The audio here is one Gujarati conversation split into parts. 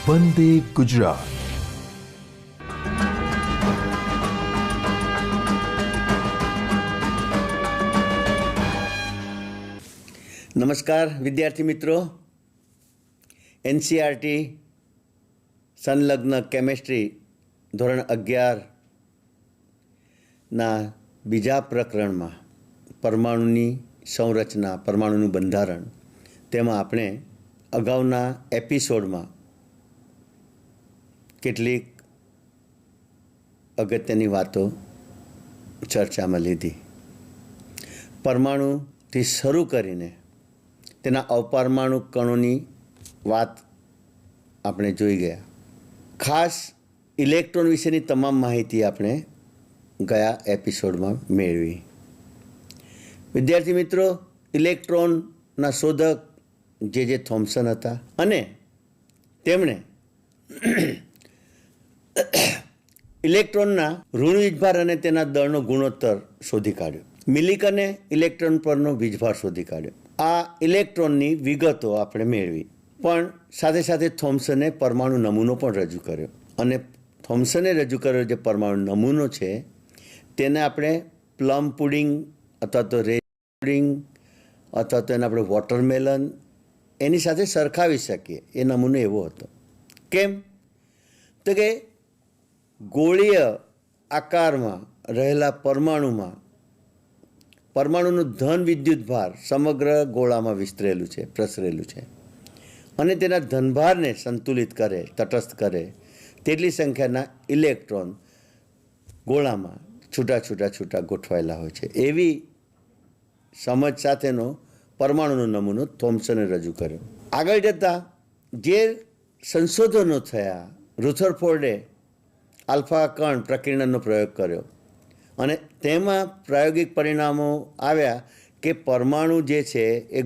વંદે ગુજરાત. નમસ્કાર વિદ્યાર્થી મિત્રો. એનસીઆરટી સંલગ્ન કેમેસ્ટ્રી ધોરણ 11ના બીજા પ્રકરણમાં પરમાણુની સંરચના, પરમાણુનું બંધારણ, તેમાં આપણે અગાઉના એપિસોડમાં કેટલીક અગત્યની વાતો ચર્ચામાં લીધી. પરમાણુથી શરૂ કરીને તેના અપરમાણુ કણોની વાત આપણે જોઈ ગયા. ખાસ ઇલેક્ટ્રોન વિશેની તમામ માહિતી આપણે ગયા એપિસોડમાં મેળવી. વિદ્યાર્થી મિત્રો, ઇલેક્ટ્રોનના શોધક જે થોમ્સન હતા અને તેમણે ઇલેક્ટ્રોનના ઋણ વીજભાર અને તેના દળનો ગુણોત્તર શોધી કાઢ્યો. મિલિકને ઇલેક્ટ્રોન પરનો વીજભાર શોધી કાઢ્યો. આ ઇલેક્ટ્રોનની વિગતો આપણે મેળવી, પણ સાથે સાથે થોમ્સને પરમાણુ નમૂનો પણ રજૂ કર્યો. અને થોમ્સને રજૂ કર્યો જે પરમાણુ નમૂનો છે તેને આપણે પ્લમ પુડિંગ અથવા તો રેડ પુડિંગ અથવા તો એને આપણે વોટરમેલન એની સાથે સરખાવી શકીએ. એ નમૂનો એવો હતો. કેમ? તો કે ગોળીય આકારમાં રહેલા પરમાણુમાં પરમાણુનું ધન વિદ્યુત ભાર સમગ્ર ગોળામાં વિસ્તરેલું છે, પ્રસરેલું છે, અને તેના ધનભારને સંતુલિત કરે, તટસ્થ કરે તેટલી સંખ્યાના ઇલેક્ટ્રોન ગોળામાં છૂટા ગોઠવાયેલા હોય છે. એવી સમજ સાથેનો પરમાણુનો નમૂનો થોમ્સને રજૂ કર્યો. આગળ જતાં જે સંશોધનો થયા, રુથરફોર્ડે આલ્ફા કણ પ્રકીર્ણનનો પ્રયોગ કર્યો અને તેમાં પ્રાયોગિક પરિણામો આવ્યા કે પરમાણુ જે છે એ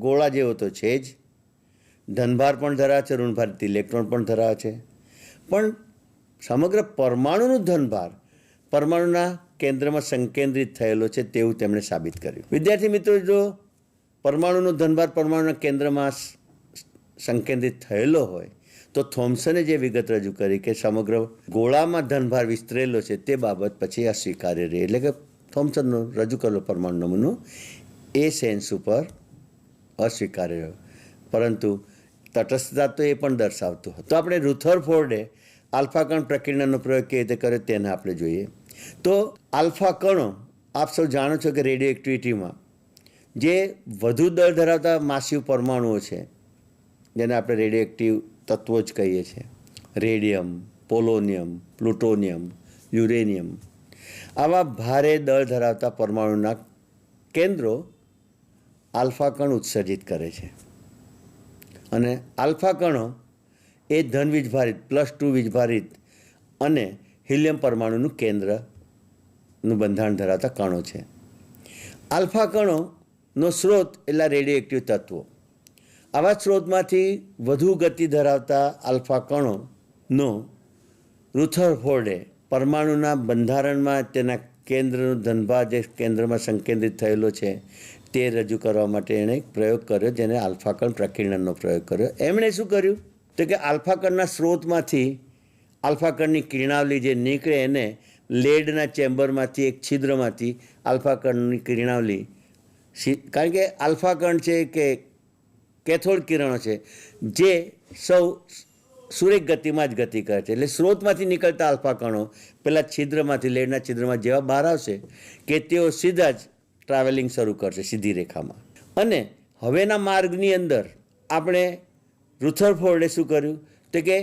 ગોળા જેવો તો છે જ, ધનભાર પણ ધરાવે છે, ઋણભારિત ઇલેક્ટ્રોન પણ ધરાવે છે, પણ સમગ્ર પરમાણુનું ધનભાર પરમાણુના કેન્દ્રમાં સંકેન્દ્રિત થયેલો છે તેવું તેમણે સાબિત કર્યું. વિદ્યાર્થી મિત્રો, જો પરમાણુનો ધનભાર પરમાણુના કેન્દ્રમાં સંકેન્દ્રિત થયેલો હોય તો થોમ્સને જે વિગત રજૂ કરી કે સમગ્ર ગોળામાં ધનભાર વિસ્તરેલો છે તે બાબત પછી અસ્વીકાર્ય રહી. એટલે કે થોમ્સનનો રજૂ કરેલો પરમાણુ નમૂનો એ સેન્સ ઉપર અસ્વીકાર્ય રહ્યો, પરંતુ તટસ્થતા તો એ પણ દર્શાવતું હતું. તો આપણે રુથરફોર્ડે આલ્ફા કણ પ્રકીર્ણનનો પ્રયોગ કેવી રીતે કર્યો તેને આપણે જોઈએ. તો આલ્ફા કણો, આપ સૌ જાણો છો કે રેડિયો એક્ટિવિટીમાં જે વધુ દળ ધરાવતા માસિવ પરમાણુઓ છે જેને આપણે રેડિયો એક્ટિવ તત્વો જ કહીએ છીએ, રેડિયમ, પોલોનિયમ, પ્લુટોનિયમ, યુરેનિયમ, આવા ભારે દળ ધરાવતા પરમાણુના કેન્દ્રો આલ્ફા કણ ઉત્સર્જિત કરે છે. અને આલ્ફા કણો એ ધન વીજભારિત +2 વીજભારિત અને હિલિયમ પરમાણુનું કેન્દ્રનું બંધારણ ધરાવતા કણો છે. આલ્ફા કણોનો સ્ત્રોત એટલે રેડિયો એક્ટિવ તત્વો. આવા સ્ત્રોતમાંથી વધુ ગતિ ધરાવતા આલ્ફા કણોનો રુથરફોર્ડે પરમાણુના બંધારણમાં તેના કેન્દ્રનું ધનભાર જે કેન્દ્રમાં સંકેન્દ્રિત થયેલો છે તે રજૂ કરવા માટે એણે એક પ્રયોગ કર્યો, જેને આલ્ફા કણ પ્રકીર્ણનનો પ્રયોગ કર્યો. એમણે શું કર્યું તો કે આલ્ફા કણના સ્ત્રોતમાંથી આલ્ફા કણની કિરણાવલી જે નીકળે એને લેડના ચેમ્બરમાંથી એક છિદ્રમાંથી આલ્ફા કણની કિરણાવલી, કારણ કે આલ્ફા કણ છે કે કેથોડ કિરણો છે જે સૌ સૂર્ય ગતિમાં જ ગતિ કરે છે. એટલે સ્ત્રોતમાંથી નીકળતા આલ્ફા કણો પેલા છિદ્રમાંથી, લેડના છિદ્રમાં જેવા બહાર આવશે કે તેઓ સીધા જ ટ્રાવેલિંગ શરૂ કરશે સીધી રેખામાં. અને હવેના માર્ગની અંદર આપણે રુથરફોર્ડે શું કર્યું તો કે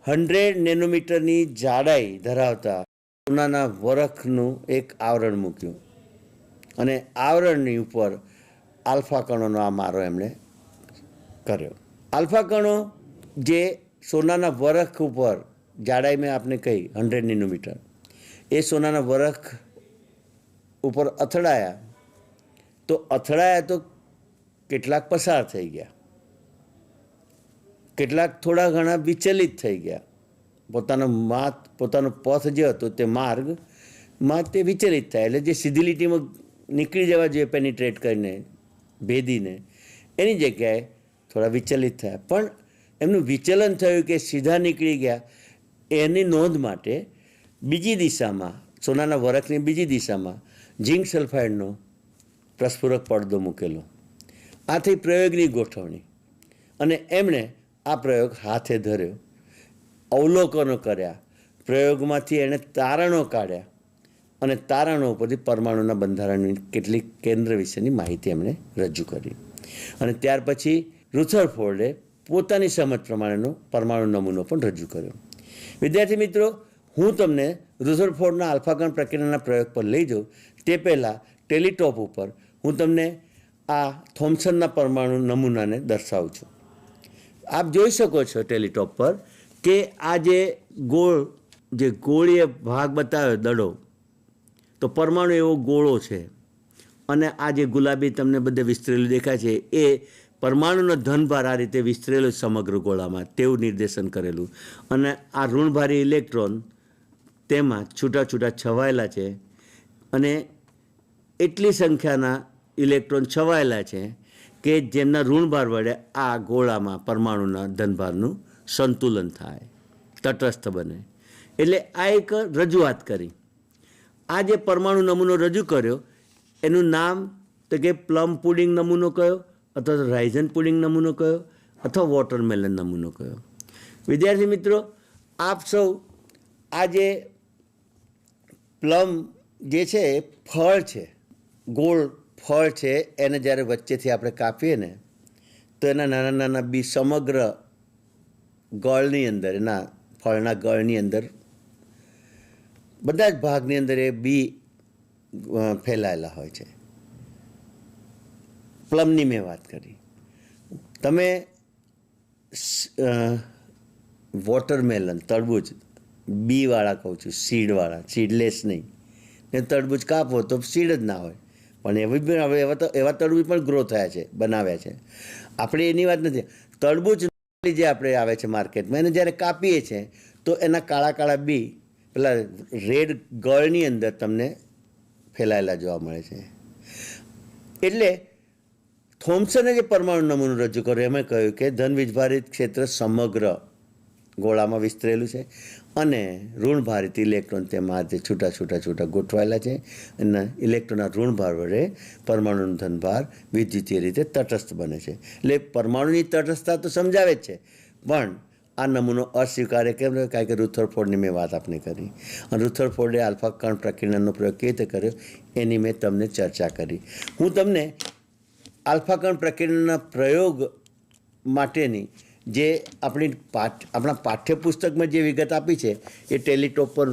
100 નેનોમીટરની જાડાઈ ધરાવતા સોનાના વરખનું એક આવરણ મૂક્યું અને આવરણની ઉપર આલ્ફા કણોનો આ મારો એમણે કર્યો. આલ્ફા કણો જે સોનાના વરખ ઉપર જાડાઈ મેં આપને કહી 100 નેનોમીટર, એ સોનાના વરખ ઉપર અથડાયા તો કેટલાક પસાર થઈ ગયા, કેટલાક થોડા ઘણા વિચલિત થઈ ગયા. પોતાનો પથ જે હતો તે માર્ગમાં તે વિચલિત થાય, એટલે જે સીધી લીટીમાં નીકળી જવા જોઈએ પેનિટ્રેટ કરીને, ભેદીને, એની જગ્યાએ થોડા વિચલિત થયા. પણ એમનું વિચલન થયું કે સીધા નીકળી ગયા, એની નોંધ માટે બીજી દિશામાં, સોનાના વરખની બીજી દિશામાં ઝીંક સલ્ફાઇડનો પ્રસ્ફુરક પડદો મૂકેલો. આથી પ્રયોગની ગોઠવણી, અને એમણે આ પ્રયોગ હાથે ધર્યો, અવલોકનો કર્યા, પ્રયોગમાંથી એણે તારણો કાઢ્યા અને તારણો ઉપરથી પરમાણુના બંધારણની કેટલીક કેન્દ્ર વિશેની માહિતી એમણે રજૂ કરી. અને ત્યાર પછી રુથરફોર્ડે પોતાની સમજ પ્રમાણેનો પરમાણુ નમૂનો પણ રજૂ કર્યો. વિદ્યાર્થી મિત્રો, હું તમને રુથરફોર્ડના આલ્ફાકણ પ્રક્રિયાના પ્રયોગ પર લઈ જાઉં તે પહેલાં ટેલિટોપ ઉપર હું તમને આ થોમ્સનના પરમાણુ નમૂનાને દર્શાવું છું. આપ જોઈ શકો છો ટેલિટોપ પર કે આ જે ગોળીય ભાગ બતાવ્યો દડો, તો પરમાણુ એવો ગોળો છે, અને આ જે ગુલાબી તમને બધે વિસ્તરેલું દેખાય છે એ પરમાણુનો ધનભાર આ રીતે વિસ્તરેલો સમગ્ર ગોળામાં, તેવું નિર્દેશન કરેલું. અને આ ઋણભારી ઇલેક્ટ્રોન તેમાં છૂટા છૂટા છવાયેલા છે, અને એટલી સંખ્યાના ઇલેક્ટ્રોન છવાયેલા છે કે જેમના ઋણભાર વડે આ ગોળામાં પરમાણુના ધનભારનું સંતુલન થાય, તટસ્થ બને. એટલે આ એક રજૂઆત કરી. આ જે પરમાણુ નમૂનો રજૂ કર્યો એનું નામ તો કે પ્લમ પુડિંગ નમૂનો કયો, અથવા તો રાઇઝન પુડિંગ નમૂનો કયો, અથવા વોટરમેલન નમૂનો કયો. વિદ્યાર્થી મિત્રો, આપ સૌ આ જે પ્લમ જે છે એ ફળ છે, ગોળ ફળ છે, એને જ્યારે વચ્ચેથી આપણે કાપીએ ને તો એના નાના નાના બી સમગ્ર ગળની અંદર, એના ફળના ગળની અંદર બધા જ ભાગની અંદર એ બી ફેલાયેલા હોય છે. પ્લમની મેં વાત કરી. તમે વોટરમેલન, તરબૂચ, બીવાળા કહું છું, સીડવાળા, સીડલેસ નહીં. ને તરબૂચ કાપો તો સીડ જ ના હોય, પણ એવી બી હવે એવા તરબૂચ પણ ગ્રો થયા છે, બનાવ્યા છે. આપણે એની વાત નથી. તરબૂચ જે આપણે આવે છે માર્કેટમાં, એને જ્યારે કાપીએ છીએ તો એના કાળા કાળા બી પેલા રેડ ગળની અંદર તમને ફેલાયેલા જોવા મળે છે. એટલે થોમ્સને જે પરમાણુ નમૂનો રજૂ કર્યો એમણે કહ્યું કે ધન વીજભારિત ક્ષેત્ર સમગ્ર ગોળામાં વિસ્તરેલું છે, અને ઋણભારિત ઇલેક્ટ્રોન તેમાં છૂટા છૂટા છૂટા ગોઠવાયેલા છે, અને ઇલેક્ટ્રોનના ઋણભાર વડે પરમાણુનો ધનભાર વિદ્યુતીય રીતે તટસ્થ બને છે. એટલે પરમાણુની તટસ્થતા તો સમજાવે જ છે, પણ આ નમૂનો અસ્વીકાર્ય કેમ રહ્યો? કારણ કે રુથરફોર્ડની મેં વાત આપને કરી, અને રુથરફોર્ડે આલ્ફા કણ પ્રક્રિયાનો પ્રયોગ કેવી રીતે કર્યો એની મેં તમને ચર્ચા કરી. હું તમને આલ્ફા કણ પ્રક્રિયાના પ્રયોગ માટેની જે આપણા પાઠ્યપુસ્તકમાં જે વિગત આપી છે એ ટેલિટોપ પર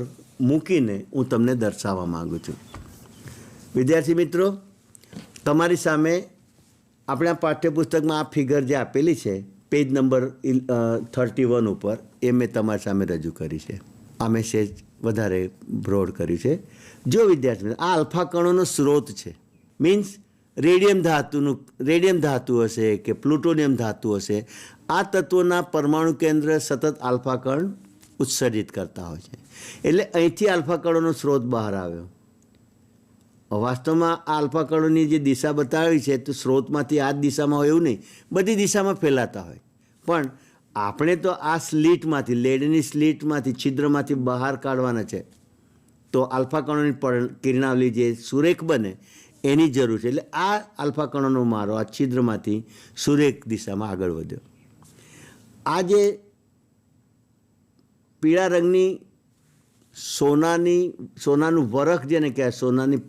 મૂકીને હું તમને દર્શાવવા માગું છું. વિદ્યાર્થી મિત્રો, તમારી સામે આપણા પાઠ્યપુસ્તકમાં આ ફિગર જે આપેલી છે પેજ નંબર 31 ઉપર, એ મેં તમારી સામે રજૂ કરી છે. આ મેસેજ વધારે બ્રોડ કર્યું છે. જો વિદ્યાર્થી મિત્રો, આ આલ્ફા કણોનો સ્ત્રોત છે. મીન્સ રેડિયમ ધાતુ હશે કે પ્લુટોનિયમ ધાતુ હશે, આ તત્વોના પરમાણુ કેન્દ્ર સતત આલ્ફા કણ ઉત્સર્જિત કરતા હોય છે. એટલે અહીંથી આલ્ફા કણોનો સ્ત્રોત બહાર આવ્યો. વાસ્તવમાં આ આલ્ફા કણોની જે દિશા બતાવી છે તો સ્ત્રોતમાંથી આ જ દિશામાં હોય એવું નહીં, બધી દિશામાં ફેલાતા હોય. પણ આપણે તો આ સ્લીટમાંથી, લેડની સ્લીટમાંથી, છિદ્રમાંથી બહાર કાઢવાના છે, તો આલ્ફા કણોની કિરણાવલી જે સુરેખ બને એની જરૂર છે. એટલે આ આલ્ફા કણોનો મારો આ છિદ્રમાંથી સુરેખ દિશામાં આગળ વધ્યો. આ જે પીળા રંગની સોનાનું વરખ જેને કહેવાય, સોનાની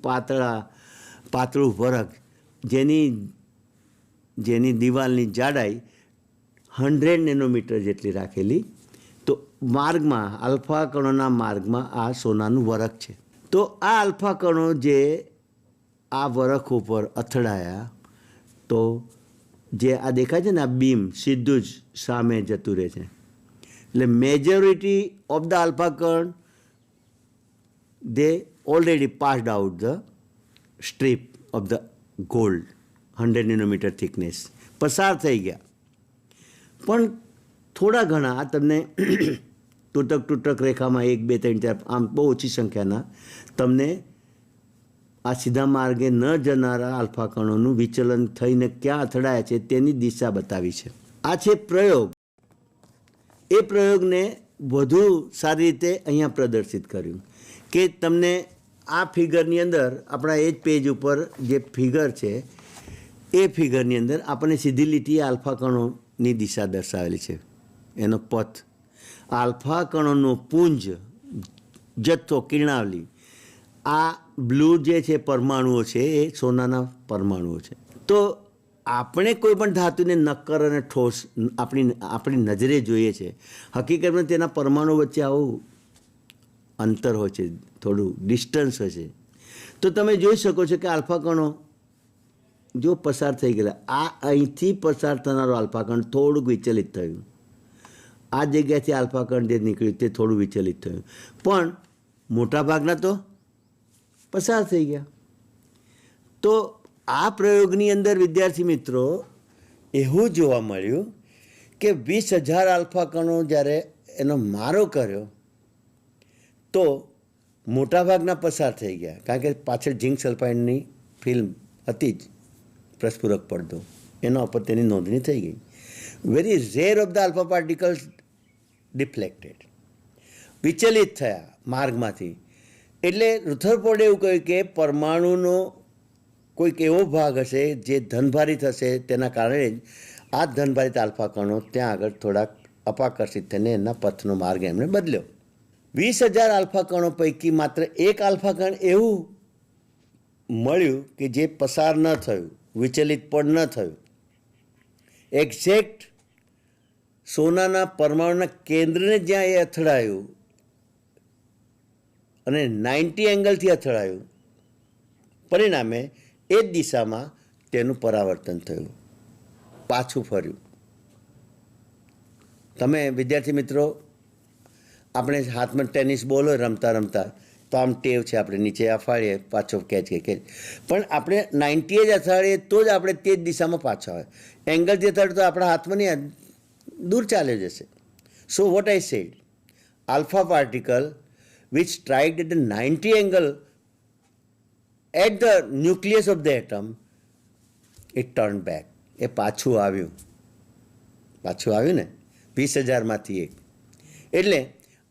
પાતળું વરખ, જેની દિવાલની જાડાઈ 100 નેનોમીટર જેટલી રાખેલી, તો માર્ગમાં, આલ્ફા કણોના માર્ગમાં આ સોનાનું વરખ છે. તો આ આલ્ફા કણો જે આ વરખ ઉપર અથડાયા તો જે આ દેખાય છે ને, આ બીમ સીધું જ સામે જતું રહે છે. એટલે મેજોરિટી ઓફ ધ આલ્ફા કણ they already passed out the strip of the gold 100 nanometer thickness, પસાર થઈ ગયા. પણ થોડા ઘણા આ તમને તૂટક રેખામાં 1 2 3 4 આમ બહુ ઓછી સંખ્યાના તમને આ સીધા માર્ગે ન જનારા આલ્ફા કણોનું વિચલન થઈને ક્યાં અથડાયા છે તેની દિશા બતાવી છે. આ છે પ્રયોગ. એ પ્રયોગને વધુ સારી રીતે અહીંયા પ્રદર્શિત કર્યું કે તમને આ ફિગરની અંદર આપણા એ જ પેજ ઉપર જે ફિગર છે એ ફિગરની અંદર આપણને સીધી લીટી આલ્ફા કણોની દિશા દર્શાવેલી છે, એનો પથ. આલ્ફા કણોનો પુંજ, જથ્થો, કિરણાવલી, આ બ્લુ જે છે પરમાણુઓ છે એ સોનાના પરમાણુઓ છે. તો આપણે કોઈ પણ ધાતુને નક્કર અને ઠોસ આપણી નજરે જોઈએ છે, હકીકતમાં તેના પરમાણુ વચ્ચે આવું અંતર હોય છે, થોડું ડિસ્ટન્સ હોય છે. તો તમે જોઈ શકો છો કે આલ્ફા કણો જો પસાર થઈ ગયેલા, આ અહીંથી પસાર થનારો આલ્ફા કણ થોડુંક વિચલિત થયું, આ જગ્યાથી આલ્ફા કણ જે નીકળ્યું તે થોડું વિચલિત થયું, પણ મોટાભાગના તો પસાર થઈ ગયા. તો આ પ્રયોગની અંદર વિદ્યાર્થી મિત્રો એવું જોવા મળ્યું કે 20,000 આલ્ફા કણો જ્યારે એનો મારો કર્યો તો મોટાભાગના પસાર થઈ ગયા, કારણ કે પાછળ ઝિંક સલ્ફાઇડની ફિલ્મ હતી જ, પ્રસ્ફુરક પડદો, એના ઉપર તેની નોંધણી થઈ ગઈ. Very rare of the alpha particles deflected, વિચલિત થયા માર્ગમાંથી. એટલે રુથરફોર્ડે એવું કહ્યું કે પરમાણુનો કોઈક એવો ભાગ હશે જે ધનભારિત હશે, તેના કારણે જ આ ધનભારિત આલ્ફા કણો ત્યાં આગળ થોડાક અપાકર્ષિત થઈને એના પથનો માર્ગ એમણે બદલ્યો. 20,000 આલ્ફા કણો પૈકી માત્ર એક આલ્ફા કણ એવું મળ્યું કે જે પસાર ન થયું, વિચલિત પણ ન થયું. એક્ઝેક્ટ સોનાના પરમાણુના કેન્દ્રને જ્યાં એ અથડાયું અને 90 એંગલથી અથડાયું, પરિણામે એ જ દિશામાં તેનું પરાવર્તન થયું, પાછું ફર્યું. તમે વિદ્યાર્થી મિત્રો, આપણે હાથમાં ટેનિસ બોલ હોય રમતા રમતા તો આમ ટેવ છે, આપણે નીચે અફાળીએ પાછો કેચ કે પણ આપણે 90 જ અથાડીએ તો જ આપણે તે જ દિશામાં પાછા હોય. એંગલથી અથાડીએ તો આપણા હાથમાં નહીં, દૂર ચાલી જશે. So what I said, alpha particle which strike at the 90 angle at the nucleus of the atom, it turned back. એ પાછું આવ્યું ને 20,000માંથી એક. એટલે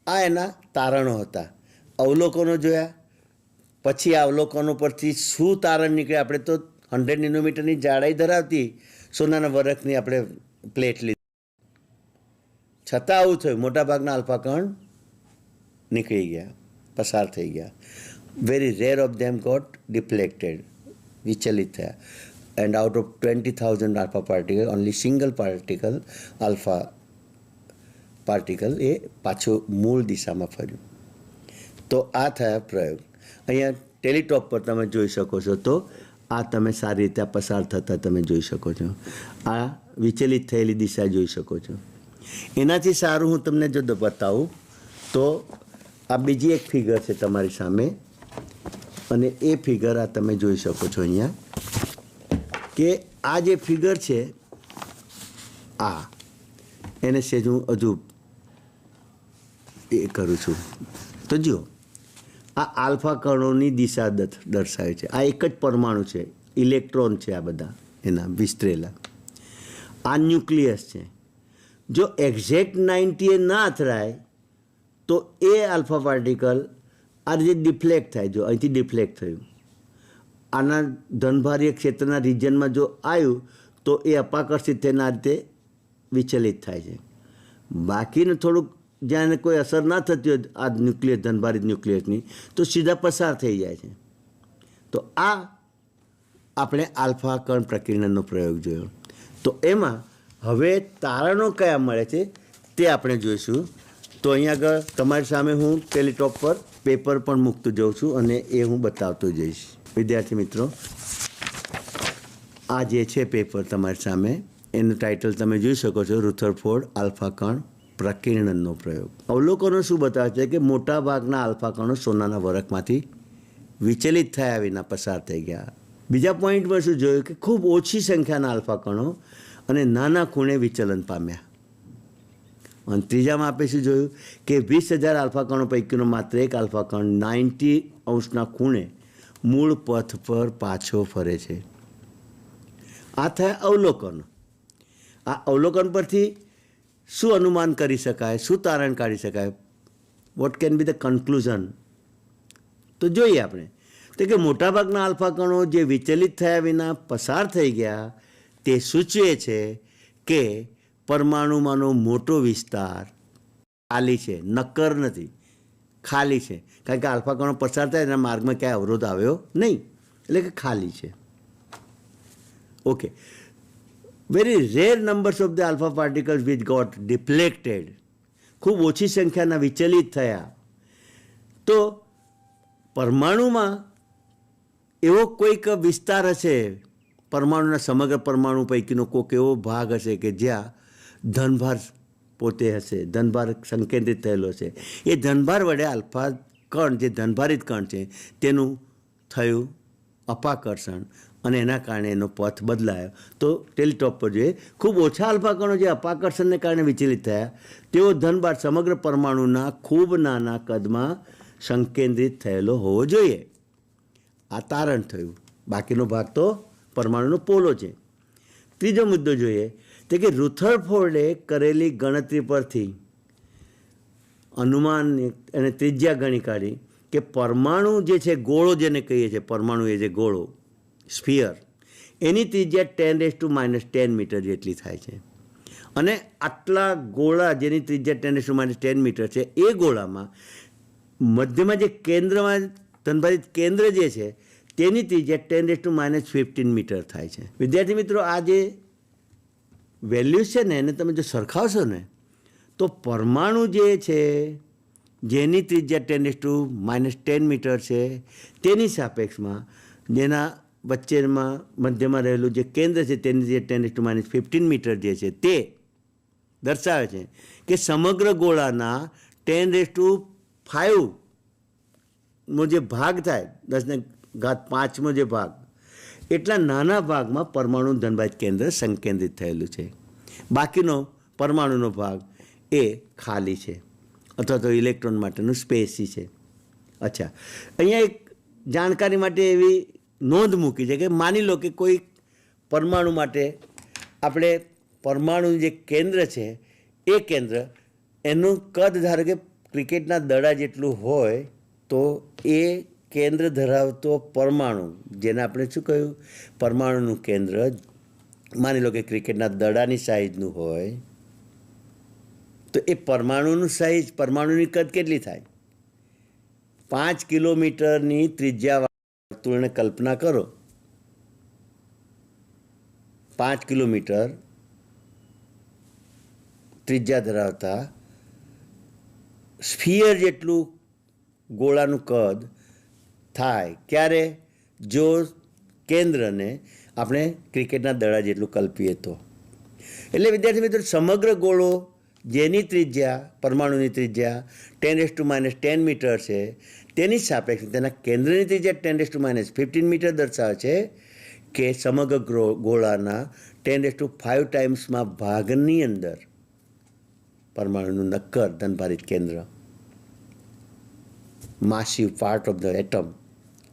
આ એના તારણો હતા. અવલોકનો જોયા, પછી આ અવલોકનો પરથી શું તારણ નીકળે, આપણે તો 100 નેનોમીટરની જાડાઈ ધરાવતી સોનાના વરખની આપણે પ્લેટ લીધી, છતાં આવું થયું, મોટાભાગના આલ્ફા કણ નીકળી ગયા, પસાર થઈ ગયા. Very rare of them got deflected, વિચલિત થયા. And out of 20,000 alpha particle only single particle alpha particle એ પાછું મૂળ દિશામાં ફર્યું. તો આ થયા પ્રયોગ. અહીંયા ટેલિટોપ પર તમે જોઈ શકો છો, તો આ તમે સારી રીતે પસાર થતાં તમે જોઈ શકો છો, આ વિચલિત થયેલી દિશા જોઈ શકો છો. એનાથી સારું હું તમને જો બતાવું તો આ બીજી એક ફિગર છે તમારી સામે, અને એ ફિગર આ તમે જોઈ શકો છો અહીંયા, કે આ જે ફિગર છે આ, એને સેજ હું હજુ એ કરું છું. તો જુઓ, આ આલ્ફા કણોની દિશા દર્શાવે છે. આ એક જ પરમાણુ છે, ઇલેક્ટ્રોન છે આ બધા એના વિસ્તરેલા. આ ન્યુક્લિયસ છે. જો એક્ઝેક્ટ 90 એ ના અથડાય તો એ આલ્ફા પાર્ટિકલ આ રીતે ડિફ્લેક્ટ થાય. જો અહીંથી ડિફ્લેક્ટ થયું, આના ધનભારીય ક્ષેત્રના રિજનમાં જો આવ્યું તો એ અપાકર્ષિત થઈને આ રીતે વિચલિત થાય છે. બાકીનું થોડુંક જ્યાં એને કોઈ અસર ના થતી હોય આ ન્યુક્લિયસ, ધનભારિત ન્યુક્લિયસની, તો સીધા પસાર થઈ જાય છે. તો આ આપણે આલ્ફા કણ પ્રકીર્ણનનો પ્રયોગ જોયો. તો એમાં હવે તારણો કયા મળે છે તે આપણે જોઈશું. તો અહીંયા આગળ તમારી સામે હું ટેલિટોપ પર પેપર પણ મૂકતો જાઉં છું અને એ હું બતાવતો જઈશ. વિદ્યાર્થી મિત્રો, આ જે છે પેપર તમારી સામે, એનું ટાઇટલ તમે જોઈ શકો છો, રુથરફોર્ડ આલ્ફા કણ પ્રકીર્ણનનો પ્રયોગ. અવલોકનો શું બતાવે છે કે મોટાભાગના આલ્ફા કણો સોનાના વરખમાંથી વિચલિત થયા વિના પસાર થઈ ગયા. બીજા પોઈન્ટમાં શું જોયું કે ખૂબ ઓછી સંખ્યાના આલ્ફા કણો અને નાના ખૂણે વિચલન પામ્યા. અને ત્રીજામાં આપણે શું જોયું કે 20,000 આલ્ફા કણો પૈકીનો માત્ર એક આલ્ફા કણ 90 ખૂણે મૂળ પથ પર પાછો ફરે છે. આ થયા અવલોકનો. આ અવલોકન પરથી શું અનુમાન કરી શકાય, શું તારણ કાઢી શકાય, what can be the conclusion? તો જોઈએ આપણે તો કે મોટાભાગના આલ્ફા કણો જે વિચલિત થયા વિના પસાર થઈ ગયા તે સૂચવે છે કે પરમાણુમાંનો મોટો વિસ્તાર ખાલી છે, નક્કર નથી, ખાલી છે. કારણ કે આલ્ફા કણો પસાર થાય એના માર્ગમાં ક્યાંય અવરોધ આવ્યો નહીં, એટલે કે ખાલી છે. Okay, very rare numbers of the alpha particles which got deflected, ખૂબ ઓછી સંખ્યાના વિચલિત થયા. તો પરમાણુમાં એવો કોઈક વિસ્તાર હશે, પરમાણુના સમગ્ર પરમાણુ પૈકીનો કોઈક એવો ભાગ હશે કે જ્યાં ધનભાર પોતે હશે, ધનભાર સંકેન્દ્રિત થયેલો છે. એ ધનભાર વડે આલ્ફા કણ, જે ધનભારિત કણ છે, તેનું થયું અપાકર્ષણ અને એના કારણે એનો પથ બદલાયો. તો ટેલિટોપ પર જોઈએ, ખૂબ ઓછા આલ્ફા કણો જે અપાકર્ષણને કારણે વિચલિત થયા તેઓ ધનભાર સમગ્ર પરમાણુના ખૂબ નાના કદમાં સંકેન્દ્રિત થયેલો હોવો જોઈએ. આ તારણ થયું. બાકીનો ભાગ તો પરમાણુનો પોલો છે. ત્રીજો મુદ્દો જોઈએ તો કે રુથરફોર્ડે કરેલી ગણતરી પરથી અનુમાન અને ત્રિજ્યા ગણી કાઢી કે પરમાણુ જે છે, ગોળો જેને કહીએ છીએ, પરમાણુ એ જે ગોળો, સ્ફિયર, એની ત્રિજ્યા 10⁻10 મીટર જેટલી થાય છે. અને આટલા ગોળા જેની ત્રિજ્યા 10⁻10 મીટર છે, એ ગોળામાં મધ્યમાં જે કેન્દ્રમાં ધનભારિત કેન્દ્ર જે છે તેની ત્રિજ્યા 10⁻15 મીટર થાય છે. વિદ્યાર્થી મિત્રો, આ જે વેલ્યુઝ છે ને એને તમે જો સરખાવશો ને તો પરમાણુ જે છે જેની ત્રિજ્યા 10⁻10 મીટર છે તેની સાપેક્ષમાં જેના વચ્ચેમાં મધ્યમાં રહેલું જે કેન્દ્ર છે તેની જે 10⁻15 મીટર જે છે તે દર્શાવે છે કે સમગ્ર ગોળાના 10⁵નો જે ભાગ થાય, 10⁵ જે ભાગ, એટલા નાના ભાગમાં પરમાણુ ધનભારિત કેન્દ્ર સંકેન્દ્રિત થયેલું છે. બાકીનો પરમાણુનો ભાગ એ ખાલી છે અથવા તો ઇલેક્ટ્રોન માટેનું સ્પેસી છે. અચ્છા, અહીંયા એક જાણકારી માટે એવી નોંધ મૂકી છે કે માની લો કે કોઈ પરમાણુ માટે આપણે પરમાણુનું જે કેન્દ્ર છે એ કેન્દ્ર, એનું કદ ધારો કે ક્રિકેટના દડા જેટલું હોય તો એ કેન્દ્ર ધરાવતો પરમાણુ, જેને આપણે શું કહ્યું, પરમાણુનું કેન્દ્ર માની લો કે ક્રિકેટના દડાની સાઇઝનું હોય તો એ પરમાણુનું સાઇઝ, પરમાણુની કદ કેટલી થાય? 5 કિલોમીટરની ત્રિજ્યાવાળા વર્તુળને કલ્પના કરો. 5 કિલોમીટર ત્રિજ્યા ધરાવતા સ્ફિયર જેટલું ગોળાનું કદ થાય. ક્યારે? જો કેન્દ્રને આપણે ક્રિકેટના દડા જેટલું કલ્પીએ તો. એટલે વિદ્યાર્થી મિત્રો, સમગ્ર ગોળો જેની ત્રિજ્યા, પરમાણુની ત્રિજ્યા 10⁻10 મીટર છે તેની સાપેક્ષે તેના કેન્દ્રની ત્રિજ્યા 10⁻15 મીટર દર્શાવે છે કે સમગ્ર ગોળાના 10⁵ ટાઈમ્સમાં ભાગની અંદર પરમાણુનું નક્કર ધનભારિત કેન્દ્ર, massive part of the atom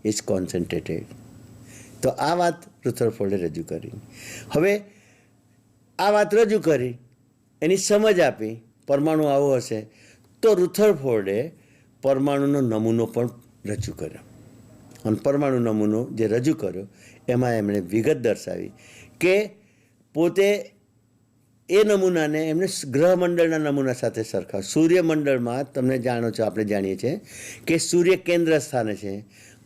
is concentrated. તો આ વાત રુથરફોર્ડે રજૂ કરી. હવે આ વાત રજૂ કરી, એની સમજ આપી, પરમાણુ આવો હશે, તો રુથરફોર્ડે પરમાણુનો નમૂનો પણ રજૂ કર્યો. અને પરમાણુ નમૂનો જે રજૂ કર્યો એમાં એમણે વિગત દર્શાવી કે પોતે એ નમૂનાને એમણે ગ્રહમંડળના નમૂના સાથે સરખાવ. સૂર્યમંડળમાં તમે જાણો છો, આપણે જાણીએ છીએ કે સૂર્ય કેન્દ્ર સ્થાને છે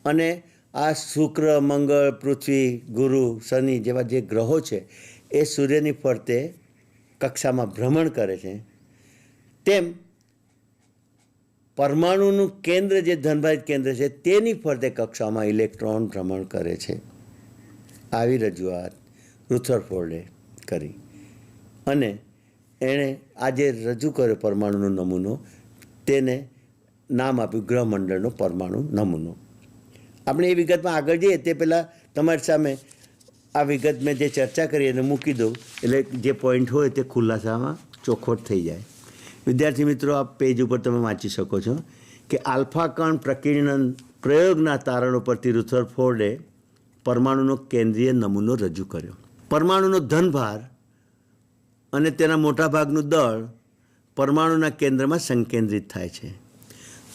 અને આ શુક્ર, મંગળ, પૃથ્વી, ગુરુ, શનિ જેવા જે ગ્રહો છે એ સૂર્યની ફરતે કક્ષામાં ભ્રમણ કરે છે. તેમ પરમાણુનું કેન્દ્ર જે ધનભારિત કેન્દ્ર છે તેની ફરતે કક્ષામાં ઇલેક્ટ્રોન ભ્રમણ કરે છે. આવી રજૂઆત રુથરફોર્ડે કરી અને એણે આ જે રજૂ કર્યો પરમાણુનો નમૂનો તેને નામ આપ્યું ગ્રહમંડળનો પરમાણુ નમૂનો. આપણે એ વિગતમાં આગળ જઈએ તે પહેલાં તમારી સામે આ વિગત મેં જે ચર્ચા કરી એને મૂકી દઉં, એટલે જે પોઈન્ટ હોય તે ખુલાસામાં ચોખવટ થઈ જાય. વિદ્યાર્થી મિત્રો, આ પેજ ઉપર તમે વાંચી શકો છો કે આલ્ફા કણ પ્રકીર્ણન પ્રયોગના તારણો પરથી રુથરફોર્ડે પરમાણુનો કેન્દ્રીય નમૂનો રજૂ કર્યો. પરમાણુનો ધનભાર અને તેના મોટાભાગનું દળ પરમાણુના કેન્દ્રમાં સંકેન્દ્રિત થાય છે.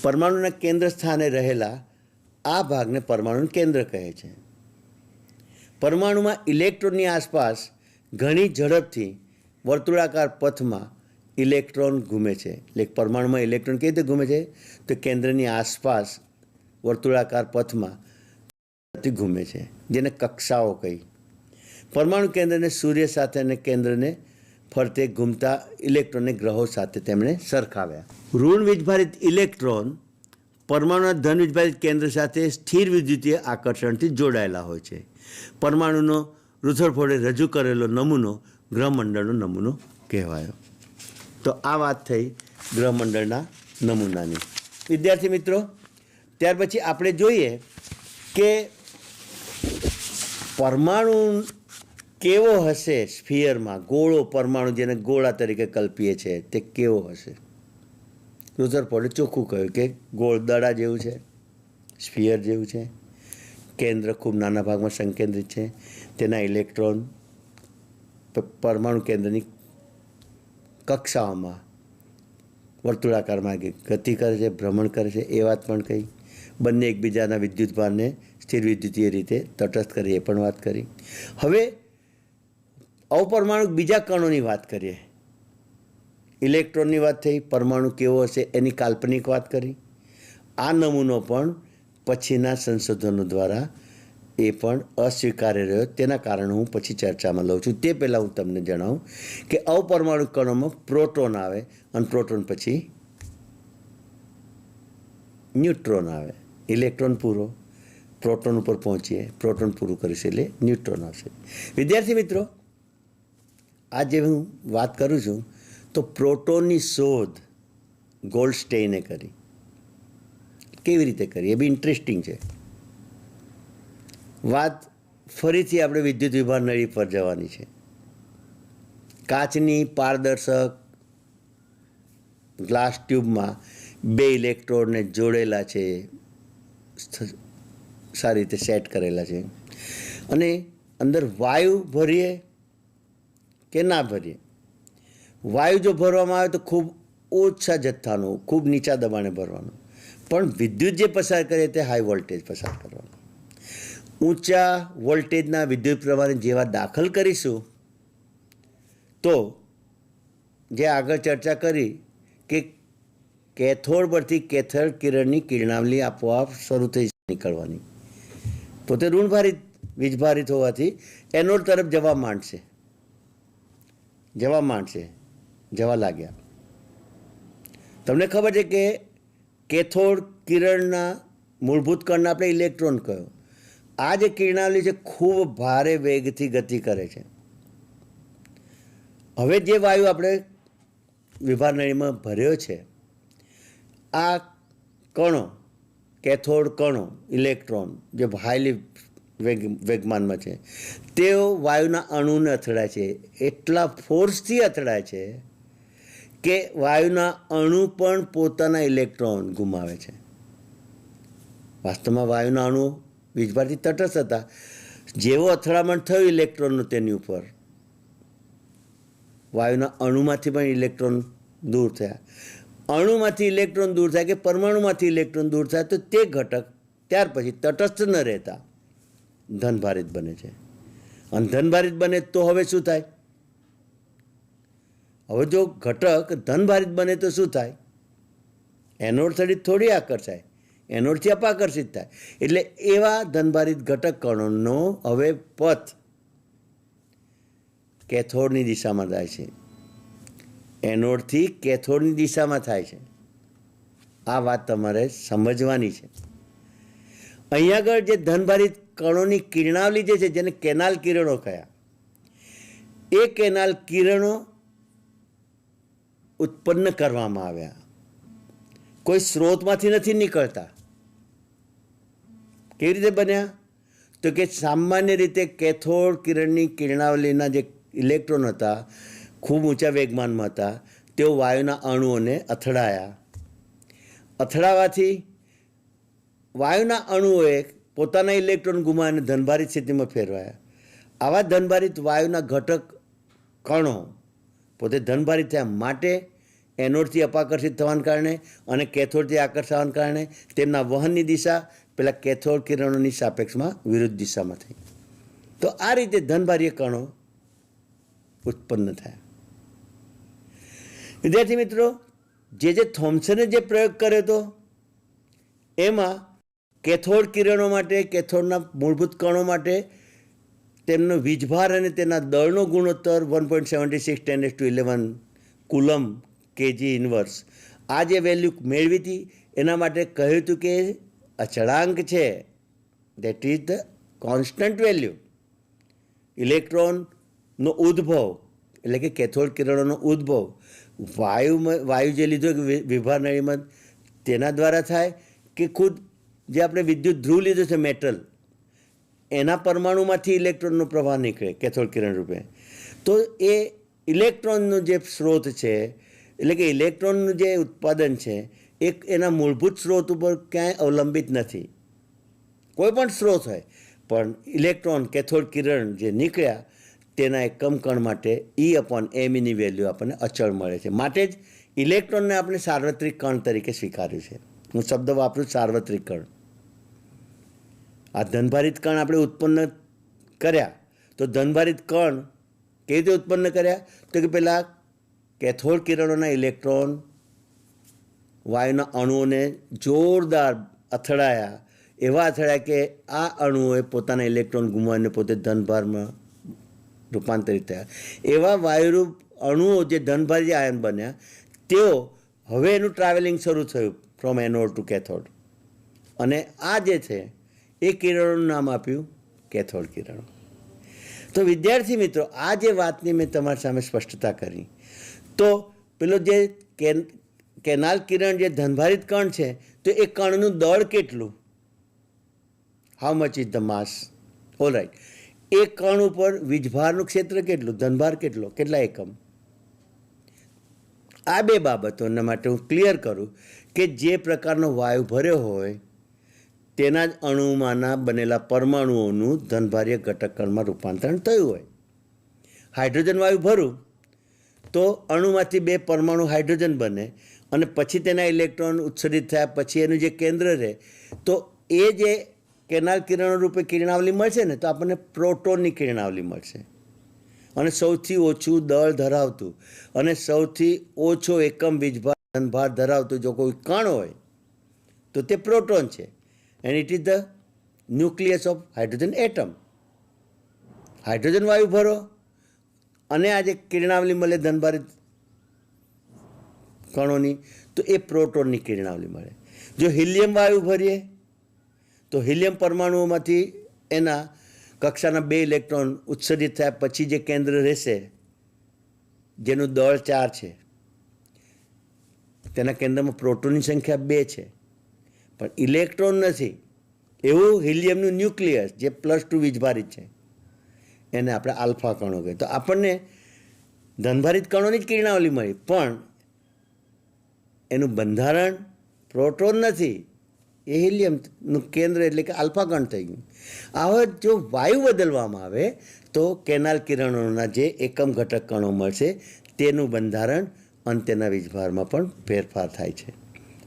પરમાણુના કેન્દ્ર સ્થાને રહેલા આ ભાગને પરમાણુનું કેન્દ્ર કહે છે. પરમાણુમાં ઇલેક્ટ્રોનની આસપાસ ઘણી ઝડપથી વર્તુળાકાર પથમાં ઇલેક્ટ્રોન ઘૂમે છે. એટલે પરમાણુમાં ઇલેક્ટ્રોન કેવી રીતે ઘૂમે છે? તો કેન્દ્રની આસપાસ વર્તુળાકાર પથમાં ઘૂમે છે, જેને કક્ષાઓ કહી. પરમાણુ કેન્દ્રને સૂર્ય સાથે અને કેન્દ્રને ફરતે ઘૂમતા ઇલેક્ટ્રોનને ગ્રહો સાથે તેમણે સરખાવ્યા. ઋણ વીજભારિત ઇલેક્ટ્રોન પરમાણુના ધન વીજભારિત કેન્દ્ર સાથે સ્થિર વિદ્યુતીય આકર્ષણથી જોડાયેલા હોય છે. પરમાણુનો રુથરફોર્ડે રજૂ કરેલો નમૂનો ગ્રહમંડળનો નમૂનો કહેવાયો. તો આ વાત થઈ ગ્રહમંડળના નમૂનાની. વિદ્યાર્થી મિત્રો, ત્યાર પછી આપણે જોઈએ કે પરમાણુ કેવો હશે સ્ફિયરમાં. ગોળો પરમાણુ, જેને ગોળા તરીકે કલ્પીએ છીએ, તે કેવો હશે? રુથરફોર્ડે ચોખ્ખું કહ્યું કે ગોળ દડા જેવું છે, સ્ફિયર જેવું છે. કેન્દ્ર ખૂબ નાના ભાગમાં સંકેન્દ્રિત છે. તેના ઇલેક્ટ્રોન પરમાણુ કેન્દ્રની કક્ષાઓમાં વર્તુળાકાર માર્ગે ગતિ કરે છે, ભ્રમણ કરે છે. એ વાત પણ કહી. બંને એકબીજાના વિદ્યુતભારને સ્થિર વિદ્યુતીય રીતે તટસ્થ કરી, એ પણ વાત કરી. હવે અપરમાણુ બીજા કણોની વાત કરીએ. ઇલેક્ટ્રોનની વાત થઈ, પરમાણુ કેવો હશે એની કાલ્પનિક વાત કરી. આ નમૂનો પણ પછીના સંશોધનો દ્વારા એ પણ અસ્વીકાર્ય રહ્યો. તેના કારણે હું પછી ચર્ચામાં લઉં છું. તે પહેલાં હું તમને જણાવું કે અપરમાણુ કણોમાં પ્રોટોન આવે અને પ્રોટોન પછી ન્યુટ્રોન આવે. ઇલેક્ટ્રોન પૂરો, પ્રોટોન ઉપર પહોંચીએ, પ્રોટોન પૂરું કરીશ એટલે ન્યુટ્રોન આવશે. વિદ્યાર્થી મિત્રો, આ જે હું વાત કરું છું તો પ્રોટોનની શોધ ગોલ્ડસ્ટેઇને કરી. કેવી રીતે કરી એ બી ઇન્ટરેસ્ટિંગ છે. વાત ફરીથી આપણે વિદ્યુત વિભાર નળી પર જવાની છે. કાચની પારદર્શક ગ્લાસ ટ્યુબમાં બે ઇલેક્ટ્રોડને જોડેલા છે, સારી રીતે સેટ કરેલા છે, અને અંદર વાયુ ભરીએ કે ના ભરીએ. વાયુ જો ભરવામાં આવે તો ખૂબ ઓછા જથ્થાનું, ખૂબ નીચા દબાણે ભરવાનું, પણ વિદ્યુત જે પસાર કરે તે હાઈ વોલ્ટેજ પસાર કરવાનું. ઊંચા વોલ્ટેજના વિદ્યુત પ્રવાહને જેવા દાખલ કરીશું તો જે આગળ ચર્ચા કરી કે કેથોડ પરથી કેથોડ કિરણની કિરણાવલી આપોઆપ શરૂ થઈ નીકળવાની. પોતે ઋણભારિત વીજભારિત હોવાથી એનોડ તરફ જવા માંડશે, જવા લાગ્યા. તમને ખબર છે કે કેથોડ કિરણના મૂળભૂત કણને આપણે ઇલેક્ટ્રોન કહ્યું. આ જે કિરણાવલી છે ખૂબ ભારે વેગથી ગતિ કરે છે. હવે જે વાયુ આપણે વિભાર નળીમાં ભર્યો છે, આ કણો, કેથોડ કણો, ઇલેક્ટ્રોન જે હાઈલી વેગમાનમાં છે, તેઓ વાયુના અણુને અથડાય છે. એટલા ફોર્સથી અથડાય છે કે વાયુના અણુ પણ પોતાના ઇલેક્ટ્રોન ગુમાવે છે. વાસ્તવમાં વાયુના અણુ વીજભારથી તટસ્થ હતા. જેવો અથડામણ થયું ઇલેક્ટ્રોનનું તેની ઉપર, વાયુના અણુમાંથી પણ ઇલેક્ટ્રોન દૂર થયા. અણુમાંથી ઇલેક્ટ્રોન દૂર થાય કે પરમાણુમાંથી ઇલેક્ટ્રોન દૂર થાય તો તે ઘટક ત્યાર પછી તટસ્થ ન રહેતા ધનભારિત બને છે. અને ધનભારિત બને તો હવે શું થાય? હવે જો ઘટક ધનભારિત બને તો શું થાય? એનોડ થોડી આકર્ષાય, એનોડથી અપાકર્ષિત થાય. એટલે એવા ધનભારિત ઘટક કણોનો હવે પથ કેથોડની દિશામાં થાય છે, એનોડથી કેથોડની દિશામાં થાય છે. આ વાત તમારે સમજવાની છે. અહીંયા આગળ જે ધનભારિત કણોની કિરણાવલી જે છે, જેને કેનાલ કિરણો કહ્યા, એ કેનાલ કિરણો ઉત્પન્ન કરવામાં આવ્યા, કોઈ સ્ત્રોતમાંથી નથી નીકળતા. કેવી રીતે બન્યા? તો કે સામાન્ય રીતે કેથોડ કિરણની કિરણાવલીના જે ઇલેક્ટ્રોન હતા, ખૂબ ઊંચા વેગમાનમાં હતા, તેઓ વાયુના અણુઓને અથડાયા. અથડાવાથી વાયુના અણુઓએ પોતાના ઇલેક્ટ્રોન ગુમાવીને ધનભારિત સ્થિતિમાં ફેરવાયા. આવા ધનભારિત વાયુના ઘટક કણો પોતે ધનભારિત થયા, માટે એનોડથી અપાકર્ષિત થવાને કારણે અને કેથોડથી આકર્ષાવાને કારણે તેમના વહનની દિશા પેલા કેથોડ કિરણોની સાપેક્ષમાં વિરુદ્ધ દિશામાં થઈ. તો આ રીતે ધનભારીય કણો ઉત્પન્ન થયા. વિદ્યાર્થી મિત્રો, જે થોમ્સને જે પ્રયોગ કર્યો હતો એમાં કેથોડ કિરણો માટે, કેથોડના મૂળભૂત કણો માટે તેમનો વીજભાર અને તેના દળનો ગુણોત્તર 1.76 10^11 કુલમ કેજી ઇન્વર્સ, આ જે વેલ્યુ મેળવી હતી એના માટે કહ્યું હતું કે અચળાંક છે, that is the constant value. ઇલેક્ટ્રોનનો ઉદ્ભવ એટલે કે કેથોડ કિરણોનો ઉદ્ભવ વાયુ જે લીધો વિભાર નળીમાં તેના દ્વારા થાય કે ખુદ જે આપણે વિદ્યુત ધ્રુવ લીધો છે મેટલ, એના પરમાણુમાંથી ઇલેક્ટ્રોનનો પ્રવાહ નીકળે કેથોડ કિરણ રૂપે. તો એ ઇલેક્ટ્રોનનો જે સ્ત્રોત છે, એટલે કે ઇલેક્ટ્રોનનું જે ઉત્પાદન છે એ એના મૂળભૂત સ્ત્રોત ઉપર ક્યાંય અવલંબિત નથી. કોઈ પણ સ્ત્રોત હોય, પણ ઇલેક્ટ્રોન કેથોડ કિરણ જે નીકળ્યા તેના એકમ કણ માટે E/mની વેલ્યુ આપણને અચળ મળે છે. માટે જ ઇલેક્ટ્રોનને આપણે સાર્વત્રિક કણ તરીકે સ્વીકાર્યું છે. હું શબ્દ વાપરું સાર્વત્રિક કણ. આ ધનભારિત કણ આપણે ઉત્પન્ન કર્યા, તો ધનભારિત કણ કેવી રીતે ઉત્પન્ન કર્યા? તો કે પહેલાં કેથોડ કિરણોના ઇલેક્ટ્રોન વાયુના અણુઓને જોરદાર અથડાયા, એવા અથડાયા કે આ અણુઓએ પોતાના ઇલેક્ટ્રોન ગુમાવીને પોતે ધનભારમાં રૂપાંતરિત થયા. એવા વાયુરૂપ અણુઓ જે ધનભારી આયન બન્યા, તેઓ હવે એનું ટ્રાવેલિંગ શરૂ થયું ફ્રોમ એનોડ ટુ કેથોડ, અને આ જે છે એ કિરણોનું નામ આપ્યું કેથોડ કિરણો. તો વિદ્યાર્થી મિત્રો, આ જે વાતની મેં તમારી સામે સ્પષ્ટતા કરી, તો પેલો જે કેનાલ કિરણ જે ધનભારિત કણ છે, તો એ કણનું દળ કેટલું, how much is the mass, all right. એ કણ ઉપર વીજભારનું ક્ષેત્ર કેટલું, ધનભાર કેટલો, કેટલા એકમ. આ બે બાબતોના માટે હું ક્લિયર કરું કે જે પ્રકારનો વાયુ ભર્યો હોય તેના જ અણુમાંના બનેલા પરમાણુઓનું ધનભારીય ઘટક કણમાં રૂપાંતરણ થયું હોય. હાઇડ્રોજન વાયુ ભરું તો અણુમાંથી બે પરમાણુ હાઇડ્રોજન બને, અને પછી તેના ઇલેક્ટ્રોન ઉત્સર્જિત થયા પછી એનું જે કેન્દ્ર રહે, તો એ જે કેનાલ કિરણો રૂપે કિરણાવલી મળશે ને, તો આપણને પ્રોટોનની કિરણાવલી મળશે. અને સૌથી ઓછું દળ ધરાવતું અને સૌથી ઓછો એકમ વીજભાર ધનભાર ધરાવતું જો કોઈ કણ હોય તો તે પ્રોટોન છે. And it is the nucleus of hydrogen atom. Hydrogen વાયુ ભરો અને આ જે કિરણાવલી મળે ધનભારિત કણોની, તો એ પ્રોટોનની કિરણાવલી મળે. જો હિલિયમ વાયુ ભરીએ તો હિલિયમ પરમાણુઓમાંથી એના કક્ષાના બે ઇલેક્ટ્રોન ઉત્સર્જિત થયા પછી જે કેન્દ્ર રહેશે, જેનું દળ 4 છે, તેના કેન્દ્રમાં પ્રોટોનની સંખ્યા 2 છે, પણ ઇલેક્ટ્રોન નથી. એવું હિલિયમનું ન્યુક્લિયસ જે +2 વીજભારિત છે, એને આપણે આલ્ફા કણો કહીએ. તો આપણને ધનભારિત કણોની જ કિરણાવલી મળી, પણ એનું બંધારણ પ્રોટોન નથી, એ હિલિયમનું કેન્દ્ર એટલે કે આલ્ફા કણ થઈ ગયું. આવા જો વાયુ બદલવામાં આવે તો કેનાલ કિરણોના જે એકમ ઘટક કણો મળશે તેનું બંધારણ અને તેના વીજભારમાં પણ ફેરફાર થાય છે.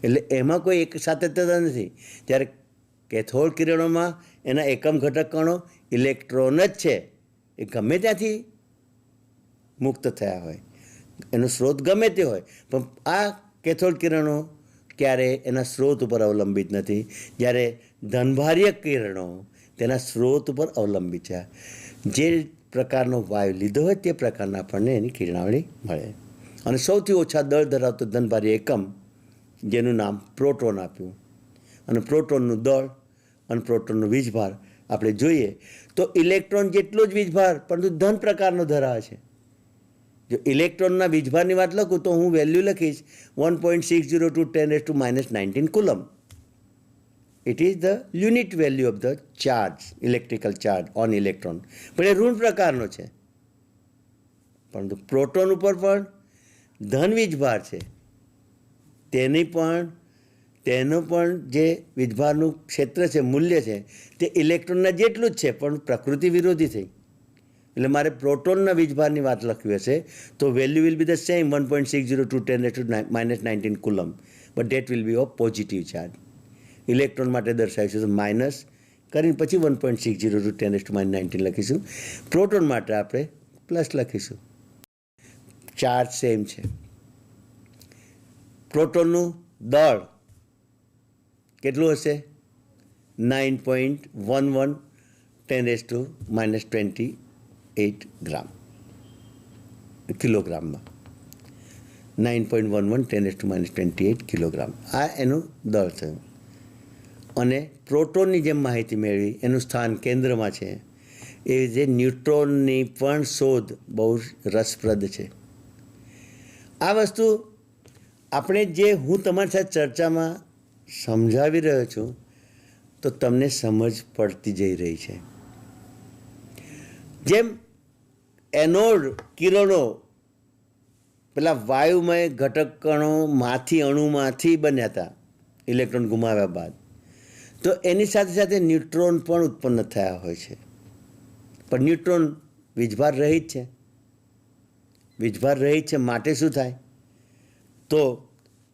એટલે એમાં કોઈ એક સાતત્યતા નથી. જ્યારે કેથોડ કિરણોમાં એના એકમ ઘટક કણો ઇલેક્ટ્રોન જ છે, એ ગમે ત્યાંથી મુક્ત થયા હોય, એનો સ્ત્રોત ગમે તે હોય, પણ આ કેથોડ કિરણો ક્યારે એના સ્ત્રોત ઉપર અવલંબિત નથી, જ્યારે ધનભારીય કિરણો તેના સ્ત્રોત ઉપર અવલંબિત છે. જે પ્રકારનો વાયુ લીધો હોય તે પ્રકારના આપણને એની કિરણાવળી મળે. અને સૌથી ઓછા દળ ધરાવતો ધનભારી એકમ, જેનું નામ પ્રોટોન આપ્યું, અને પ્રોટોનનું દળ અને પ્રોટોનનો વીજભાર આપણે જોઈએ તો ઇલેક્ટ્રોન જેટલો જ વીજભાર પરંતુ ધન પ્રકારનો ધરાવે છે. જો ઇલેક્ટ્રોનના વીજભારની વાત લખું તો હું વેલ્યુ લખીશ 1.602 10⁻⁻19 coulomb. It is the unit value of the charge, electrical charge on electron. પણ એ ઋણ પ્રકારનો છે. પરંતુ પ્રોટોન ઉપર પણ ધન વીજભાર છે, તેનું પણ જે વીજભારનું ક્ષેત્ર છે, મૂલ્ય છે, તે ઇલેક્ટ્રોનના જેટલું જ છે, પણ પ્રકૃતિ વિરોધી થઈ. એટલે મારે પ્રોટોનના વીજભારની વાત લખવી હશે તો value will be the same 1.60 to 10⁻⁻19 coulomb, but that will be of positive charge. Electron માટે દર્શાવીશું તો માઇનસ કરીને પછી 1.60 to 10⁻19 લખીશું. પ્રોટોન માટે આપણે પ્લસ લખીશું. ચાર્જ સેમ છે. પ્રોટોનનું દળ કેટલું હશે? 9.11 10⁻⁻28 ગ્રામ કિલોગ્રામમાં. 9.11 10⁻⁻28 કિલોગ્રામ આ એનું દળ થયું. અને પ્રોટોનની જેમ માહિતી મેળવી એનું સ્થાન કેન્દ્રમાં છે, એ રીતે ન્યુટ્રોનની પણ શોધ બહુ રસપ્રદ છે. આ વસ્તુ આપણે જે હું તમારી સાથે ચર્ચામાં સમજાવી રહ્યો છું તો તમને સમજ પડતી જઈ રહી છે. જેમ એનોડ કિરણો પેલા વાયુમય ઘટક કણોમાંથી અણુમાંથી બન્યા હતા ઇલેક્ટ્રોન ગુમાવ્યા બાદ, તો એની સાથે સાથે ન્યુટ્રોન પણ ઉત્પન્ન થયા હોય છે. પણ ન્યુટ્રોન વીજભાર રહિત છે. વીજભાર રહિત છે માટે શું થાય? તો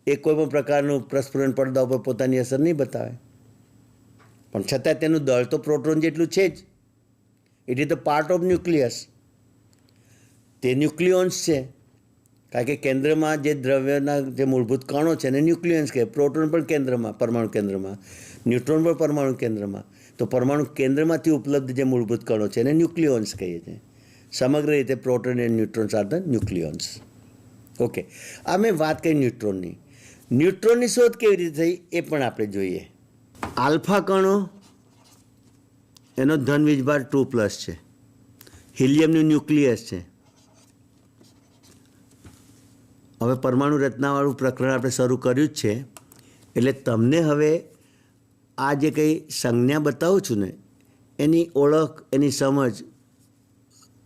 એ કોઈ પણ પ્રકારનું પ્રસ્ફુરણ પડદા ઉપર પોતાની અસર નહીં બતાવે, પણ છતાં તેનું દળ તો પ્રોટોન જેટલું છે જ. It is the part of nucleus. તે ન્યુક્લિયોન્સ છે, કારણ કે કેન્દ્રમાં જે દ્રવ્યના જે મૂળભૂત કણો છે એને ન્યુક્લિયન્સ કહે. પ્રોટોન પણ કેન્દ્રમાં, પરમાણુ કેન્દ્રમાં, ન્યુટ્રોન પણ પરમાણુ કેન્દ્રમાં. તો પરમાણુ કેન્દ્રમાંથી ઉપલબ્ધ જે મૂળભૂત કણો છે એને ન્યુક્લિયોન્સ કહીએ છીએ. સમગ્ર રીતે proton and neutrons are the nucleons. Okay, આ મેં વાત કરી ન્યુટ્રોનની. ન્યુટ્રોનની શોધ કેવી રીતે થઈ એ પણ આપણે જોઈએ. આલ્ફા કણો એનો ધન વીજભાર 2+ છે. હિલિયમનું ન્યુક્લિયસ છે. હવે પરમાણુ રચનાવાળું પ્રકરણ આપણે શરૂ કર્યું જ છે, એટલે તમને હવે આ જે કંઈ સંજ્ઞા બતાવું છું ને એની ઓળખ, એની સમજ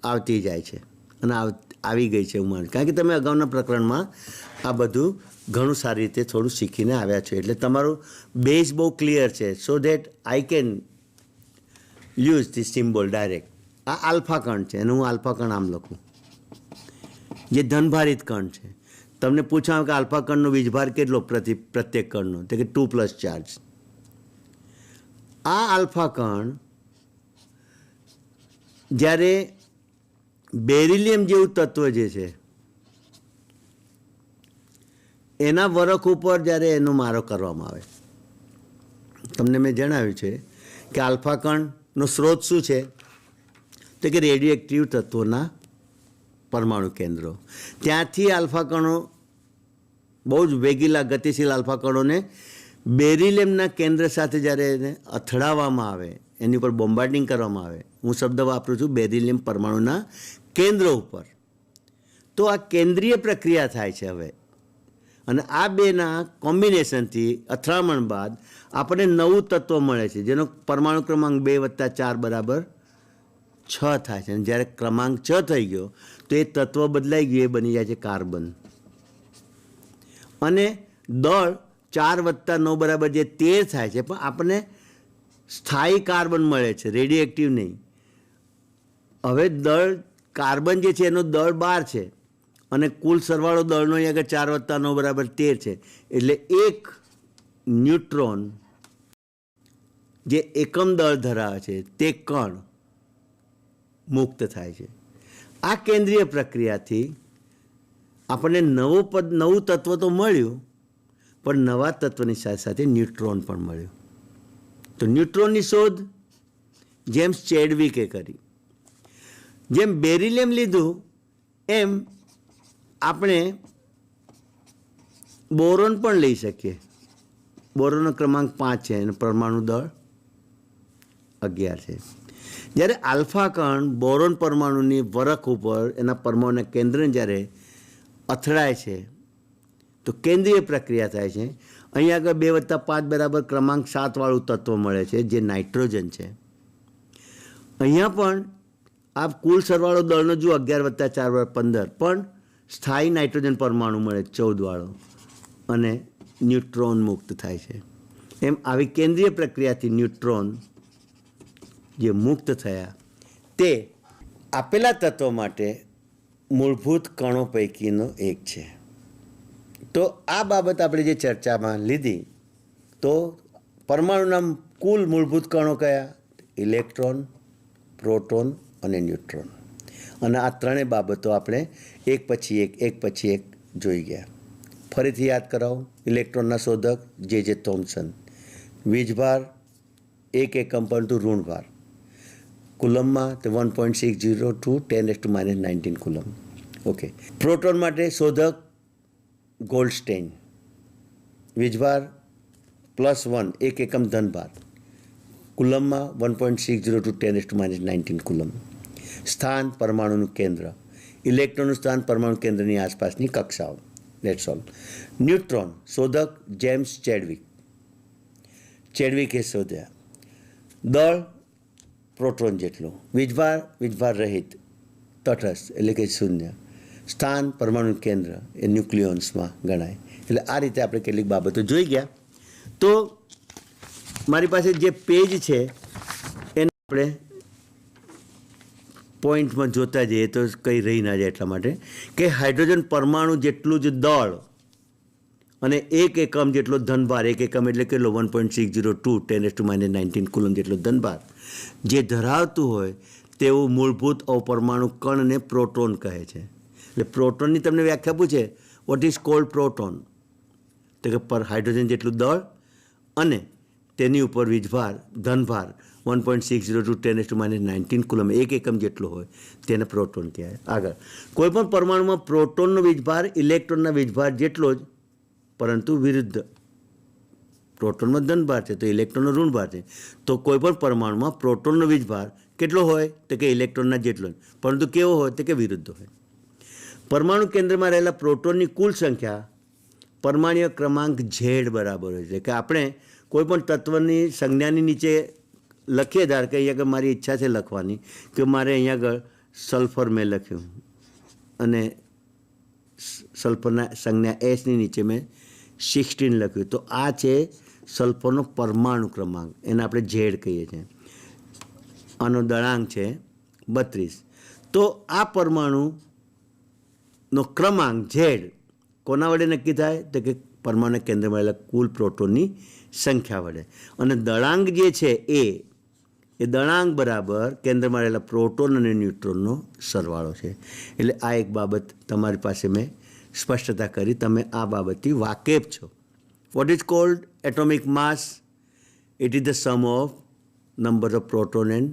આવતી જાય છે અને આવી ગઈ છે હું માનું. કારણ કે તમે અગાઉના પ્રકરણમાં આ બધું ઘણું સારી રીતે થોડું શીખીને આવ્યા છો, એટલે તમારું બેઝ બહુ ક્લિયર છે. So that I can use the symbol direct. આ આલ્ફા કણ છે, એનું હું આલ્ફા કણ આમ લખું, જે ધનભારિત કણ છે. તમને પૂછાયું કે આલ્ફા કણનો વીજભાર કેટલો પ્રત્યેક કણનો, તો કે 2+ ચાર્જ. આ આલ્ફા કણ જ્યારે બેરિલિયમ જેવું તત્વ જે છે એના વરખ ઉપર જ્યારે એનો મારો કરવામાં આવે, તમને મેં જણાવ્યું છે કે આલ્ફા કણનો સ્ત્રોત શું છે, તો કે રેડિયો એક્ટિવ તત્વોના પરમાણુ કેન્દ્રો. ત્યાંથી આલ્ફા કણો, બહુ જ વેગીલા ગતિશીલ આલ્ફા કણોને બેરિલિયમના કેન્દ્ર સાથે જ્યારે એને અથડાવવામાં આવે, એની ઉપર બોમ્બાર્ડિંગ કરવામાં આવે, હું શબ્દ વાપરું છું બેરિલિયમ પરમાણુના કેન્દ્ર ઉપર, તો આ કેન્દ્રીય પ્રક્રિયા થાય છે હવે. અને આ બેના કોમ્બિનેશનથી અથડામણ બાદ આપણને નવું તત્વ મળે છે, જેનો પરમાણુ ક્રમાંક 2 + 4 = 6 થાય છે. અને જ્યારે ક્રમાંક 6 થઈ ગયો તો એ તત્વ બદલાઈ ગયું, એ બની જાય છે કાર્બન. અને દળ 4 + 9 = જે 13 થાય છે, પણ આપણને સ્થાયી કાર્બન મળે છે, રેડિયો એક્ટિવ નહીં. હવે દળ કાર્બન જે છે એનો દળ 12 છે અને કુલ સરવાળો દળનો અહીંયા આગળ 4 + 9 = 13 છે. એટલે એક ન્યુટ્રોન જે એકમ દળ ધરાવે છે તે કણ મુક્ત થાય છે. આ કેન્દ્રીય પ્રક્રિયાથી આપણને નવું તત્વ તો મળ્યું, પણ નવા તત્વની સાથે સાથે ન્યુટ્રોન પણ મળ્યું. તો ન્યુટ્રોનની શોધ જેમ્સ ચેડવિકે કરી. જેમ બેરિલિયમ લીધું એમ આપણે બોરોન પણ લઈ શકીએ. બોરોનનો ક્રમાંક 5 છે અને પરમાણુ દળ 11 છે. જ્યારે આલ્ફા કણ બોરોન પરમાણુની વરખ ઉપર એના પરમાણુના કેન્દ્રને જ્યારે અથડાય છે તો કેન્દ્રીય પ્રક્રિયા થાય છે. અહીંયા આગળ 2 + 5 = ક્રમાંક 7 વાળું તત્વ મળે છે, જે નાઇટ્રોજન છે. અહીંયા પણ આ કુલ સરવાળો દળનો જો 11 + 4 = 15, પણ સ્થાયી નાઇટ્રોજન પરમાણુ મળે 14 વાળો, અને ન્યુટ્રોન મુક્ત થાય છે. એમ આવી કેન્દ્રીય પ્રક્રિયાથી ન્યુટ્રોન જે મુક્ત થયા તે આપેલા તત્વો માટે મૂળભૂત કણો પૈકીનો એક છે. તો આ બાબત આપણે જે ચર્ચામાં લીધી, તો પરમાણુના કુલ મૂળભૂત કણો કયા? ઇલેક્ટ્રોન, પ્રોટોન અને ન્યુટ્રોન. અને આ ત્રણેય બાબતો આપણે એક પછી એક જોઈ ગયા. ફરીથી યાદ કરાવું. ઇલેક્ટ્રોનના શોધક જે થોમ્સન. વીજભાર 1 એકમ પરંતુ ઋણભાર. કુલમમાં તે 1.602 10⁻⁹ કુલમ. ઓકે. પ્રોટોન માટે શોધક ગોલ્ડસ્ટેઇન. વીજભાર +1 1 એકમ ધનભાર. કુલમમાં 1.602 10⁻⁹ કુલમ. સ્થાન પરમાણુનું કેન્દ્ર. ઇલેક્ટ્રોનનું સ્થાન પરમાણુ કેન્દ્રની આસપાસની કક્ષાઓ. Let's all. ન્યુટ્રોન શોધક જેમ્સ ચેડવિકે શોધ્યા. દળ પ્રોટોન જેટલું. વીજભાર રહિત, તટસ્થ એટલે કે શૂન્ય. સ્થાન પરમાણુ કેન્દ્ર એ ન્યુક્લિયોન્સમાં ગણાય. એટલે આ રીતે આપણે કેટલીક બાબતો જોઈ ગયા. તો મારી પાસે જે પેજ છે એને આપણે પોઈન્ટમાં જોતા જઈએ તો કંઈ રહી ના જાય, એટલા માટે કે હાઇડ્રોજન પરમાણુ જેટલું જ દળ અને 1 એકમ જેટલો ધનભાર, 1 એકમ એટલે કેટલો? 1.602 10⁻⁹ કુલમ જેટલો ધનભાર જે ધરાવતું હોય તેવું મૂળભૂત અપરમાણુ કણને પ્રોટોન કહે છે. એટલે પ્રોટોનની તમને વ્યાખ્યા પૂછે, વોટ ઇઝ કોલ્ડ પ્રોટોન? તો કે પર હાઇડ્રોજન જેટલું દળ અને તેની ઉપર વીજભાર, ધનભાર 1.602 10⁻⁹ કુલમ, 1 એકમ જેટલો હોય તેને પ્રોટોન કહેવાય. આગળ, કોઈપણ પરમાણુમાં પ્રોટોનનો વીજભાર ઇલેક્ટ્રોનના વીજભાર જેટલો જ પરંતુ વિરુદ્ધ. પ્રોટોનમાં ધનભાર છે તો ઇલેક્ટ્રોનનો ઋણભાર છે. તો કોઈપણ પરમાણુમાં પ્રોટોનનો વીજભાર કેટલો હોય? તો કે ઇલેક્ટ્રોનના જેટલો જ, પરંતુ કેવો હોય? તો કે વિરુદ્ધ હોય. પરમાણુ કેન્દ્રમાં રહેલા પ્રોટોનની કુલ સંખ્યા પરમાણ્વીય ક્રમાંક ઝેડ બરાબર હોય છે. કે આપણે કોઈપણ તત્વની સંજ્ઞાની નીચે લખીએ, ધાર કે અહીંયા આગળ મારી ઈચ્છા છે લખવાની કે મારે અહીંયા આગળ સલ્ફર મેં લખ્યું અને સલ્ફરના સંજ્ઞા એસની નીચે મેં 16 લખ્યું, તો આ છે સલ્ફરનો પરમાણુ ક્રમાંક, એને આપણે ઝેડ કહીએ છીએ. આનો દળાંક છે 32. તો આ પરમાણુનો ક્રમાંક ઝેડ કોના વડે નક્કી થાય? તો કે પરમાણુ કેન્દ્રમાં રહેલા કુલ પ્રોટોનની સંખ્યા વડે. અને દળાંક જે છે એ દળાંક બરાબર કેન્દ્રમાં રહેલા પ્રોટોન અને ન્યુટ્રોનનો સરવાળો છે. એટલે આ એક બાબત તમારી પાસે મેં સ્પષ્ટતા કરી, તમે આ બાબતથી વાકેફ છો. What is called atomic mass? It is the sum of number of proton and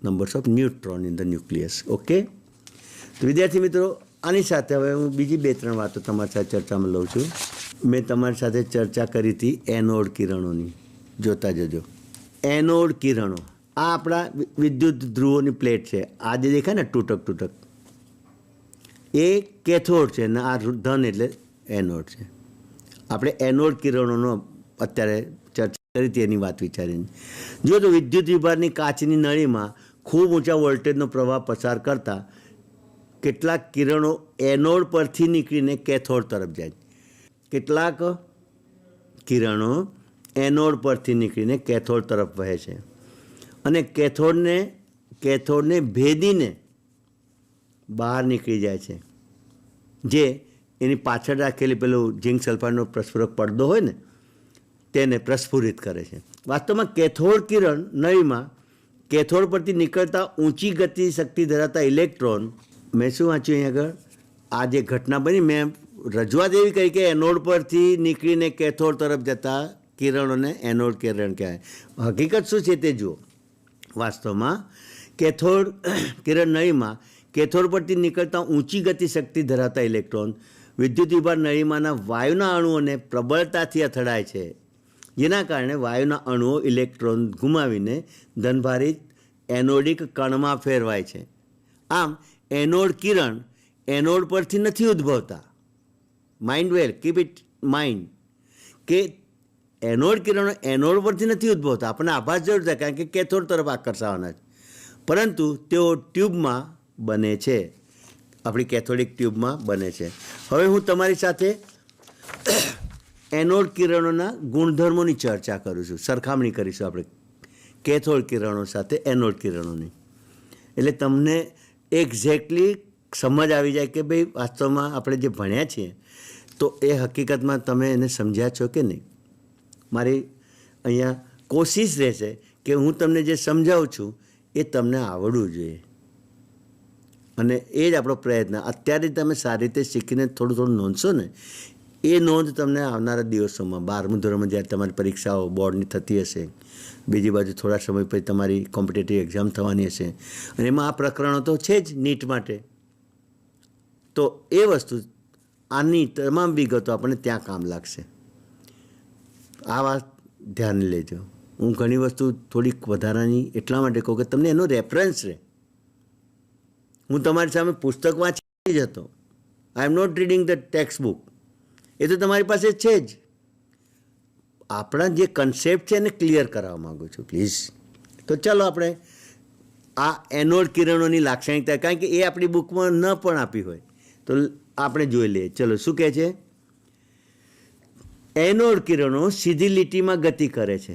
numbers of neutron in the nucleus. Okay. તો વિદ્યાર્થી મિત્રો, આની સાથે હવે હું બીજી 2-3 વાતો તમારી સાથે ચર્ચામાં લઉં છું. મેં તમારી સાથે ચર્ચા કરી હતી એનોડ કિરણોની. જોતા જજો. એનોડ કિરણો આ આપણા વિદ્યુત ધ્રુવોની પ્લેટ છે. આ જે દેખાય ને તૂટક એ કેથોડ છે ને આ ધન એટલે એનોડ છે. આપણે એનોડ કિરણોનો અત્યારે ચર્ચા કરી હતી, એની વાત વિચારીને. જો તો વિદ્યુત વિભારની કાચની નળીમાં ખૂબ ઊંચા વોલ્ટેજનો પ્રવાહ પસાર કરતા કેટલાક કિરણો એનોડ પરથી નીકળીને કેથોડ તરફ જાય. કેટલાક કિરણો એનોડ પરથી નીકળીને કેથોડ તરફ વહે છે અને કેથોડને ભેદીને બહાર નીકળી જાય છે, જે એની પાછળ રાખેલી પેલું ઝિંક સલ્ફાઇડનો પ્રસ્ફુરક પડદો હોય ને તેને પ્રસ્ફુરિત કરે છે. વાસ્તવમાં કેથોડ કિરણ નળીમાં કેથોડ પરથી નીકળતા ઊંચી ગતિ શક્તિ ધરાવતા ઇલેક્ટ્રોન, મેં શું વાંચ્યું અહીં આગળ? આ જે ઘટના બની, મેં રજૂઆત એવી કરી કે એનોડ પરથી નીકળીને કેથોડ તરફ જતા કિરણોને એનોડ કિરણ કહેવાય. હકીકત શું છે તે જુઓ. વાસ્તવમાં કેથોડ કિરણ નળીમાં કેથોડ પરથી નીકળતા ઊંચી ગતિ શક્તિ ધરાવતા ઇલેક્ટ્રોન વિદ્યુત વિભાર નળીમાંના વાયુના અણુઓને પ્રબળતાથી અથડાય છે, જેના કારણે વાયુના અણુઓ ઇલેક્ટ્રોન ગુમાવીને ધનભારિત એનોડિક કણમાં ફેરવાય છે. આમ એનોડ કિરણ એનોડ પરથી નથી ઉદ્ભવતા. Mind well, keep it mind કે એનોડ કિરણો એનોડ પરથી નથી ઉદ્ભવતા. આપણને આભાસ જરૂર થાય કારણ કે કેથોડ તરફ આકર્ષાવાના છે, પરંતુ તેઓ ટ્યુબમાં બને છે, આપણી કેથોડિક ટ્યુબમાં બને છે. હવે હું તમારી સાથે એનોડ કિરણોના ગુણધર્મોની ચર્ચા કરું છું, સરખામણી કરીશું આપણે કેથોડ કિરણો સાથે એનોડ કિરણોની. એટલે તમને એક્ઝેક્ટલી સમજ આવી જાય કે ભાઈ વાસ્તવમાં આપણે જે ભણ્યા છીએ તો એ હકીકતમાં તમે એને સમજ્યા છો કે નહીં. મારી અહીંયા કોશિશ રહેશે કે હું તમને જે સમજાવું છું એ તમને આવડવું જોઈએ, અને એ જ આપણો પ્રયત્ન. અત્યારે તમે સારી રીતે શીખીને થોડું થોડું નોંધશો ને, એ નોંધ તમને આવનારા દિવસોમાં 12મું ધોરણમાં જ્યારે તમારી પરીક્ષાઓ બોર્ડની થતી હશે, બીજી બાજુ થોડા સમય પછી તમારી કોમ્પિટિટિવ એક્ઝામ થવાની હશે, અને એમાં આ પ્રકરણો તો છે જ નીટ માટે, તો એ વસ્તુ આની તમામ વિગતો આપણને ત્યાં કામ લાગશે. આ વાત ધ્યાન લેજો. હું ઘણી વસ્તુ થોડીક વધારાની એટલા માટે કહું કે તમને એનો રેફરન્સ રહે. હું તમારી સામે પુસ્તક વાંચી જ હતો. I am not reading the textbook. એ તો તમારી પાસે છે જ. આપણા જે કન્સેપ્ટ છે એને ક્લિયર કરાવવા માગું છું પ્લીઝ. તો ચાલો આપણે આ એનોડ કિરણોની લાક્ષણિકતા, કારણ કે એ આપણી બુકમાં ન પણ આપી હોય તો આપણે જોઈ લઈએ. ચલો, શું કહે છે? એનોડ કિરણો સીધી લીટીમાં ગતિ કરે છે.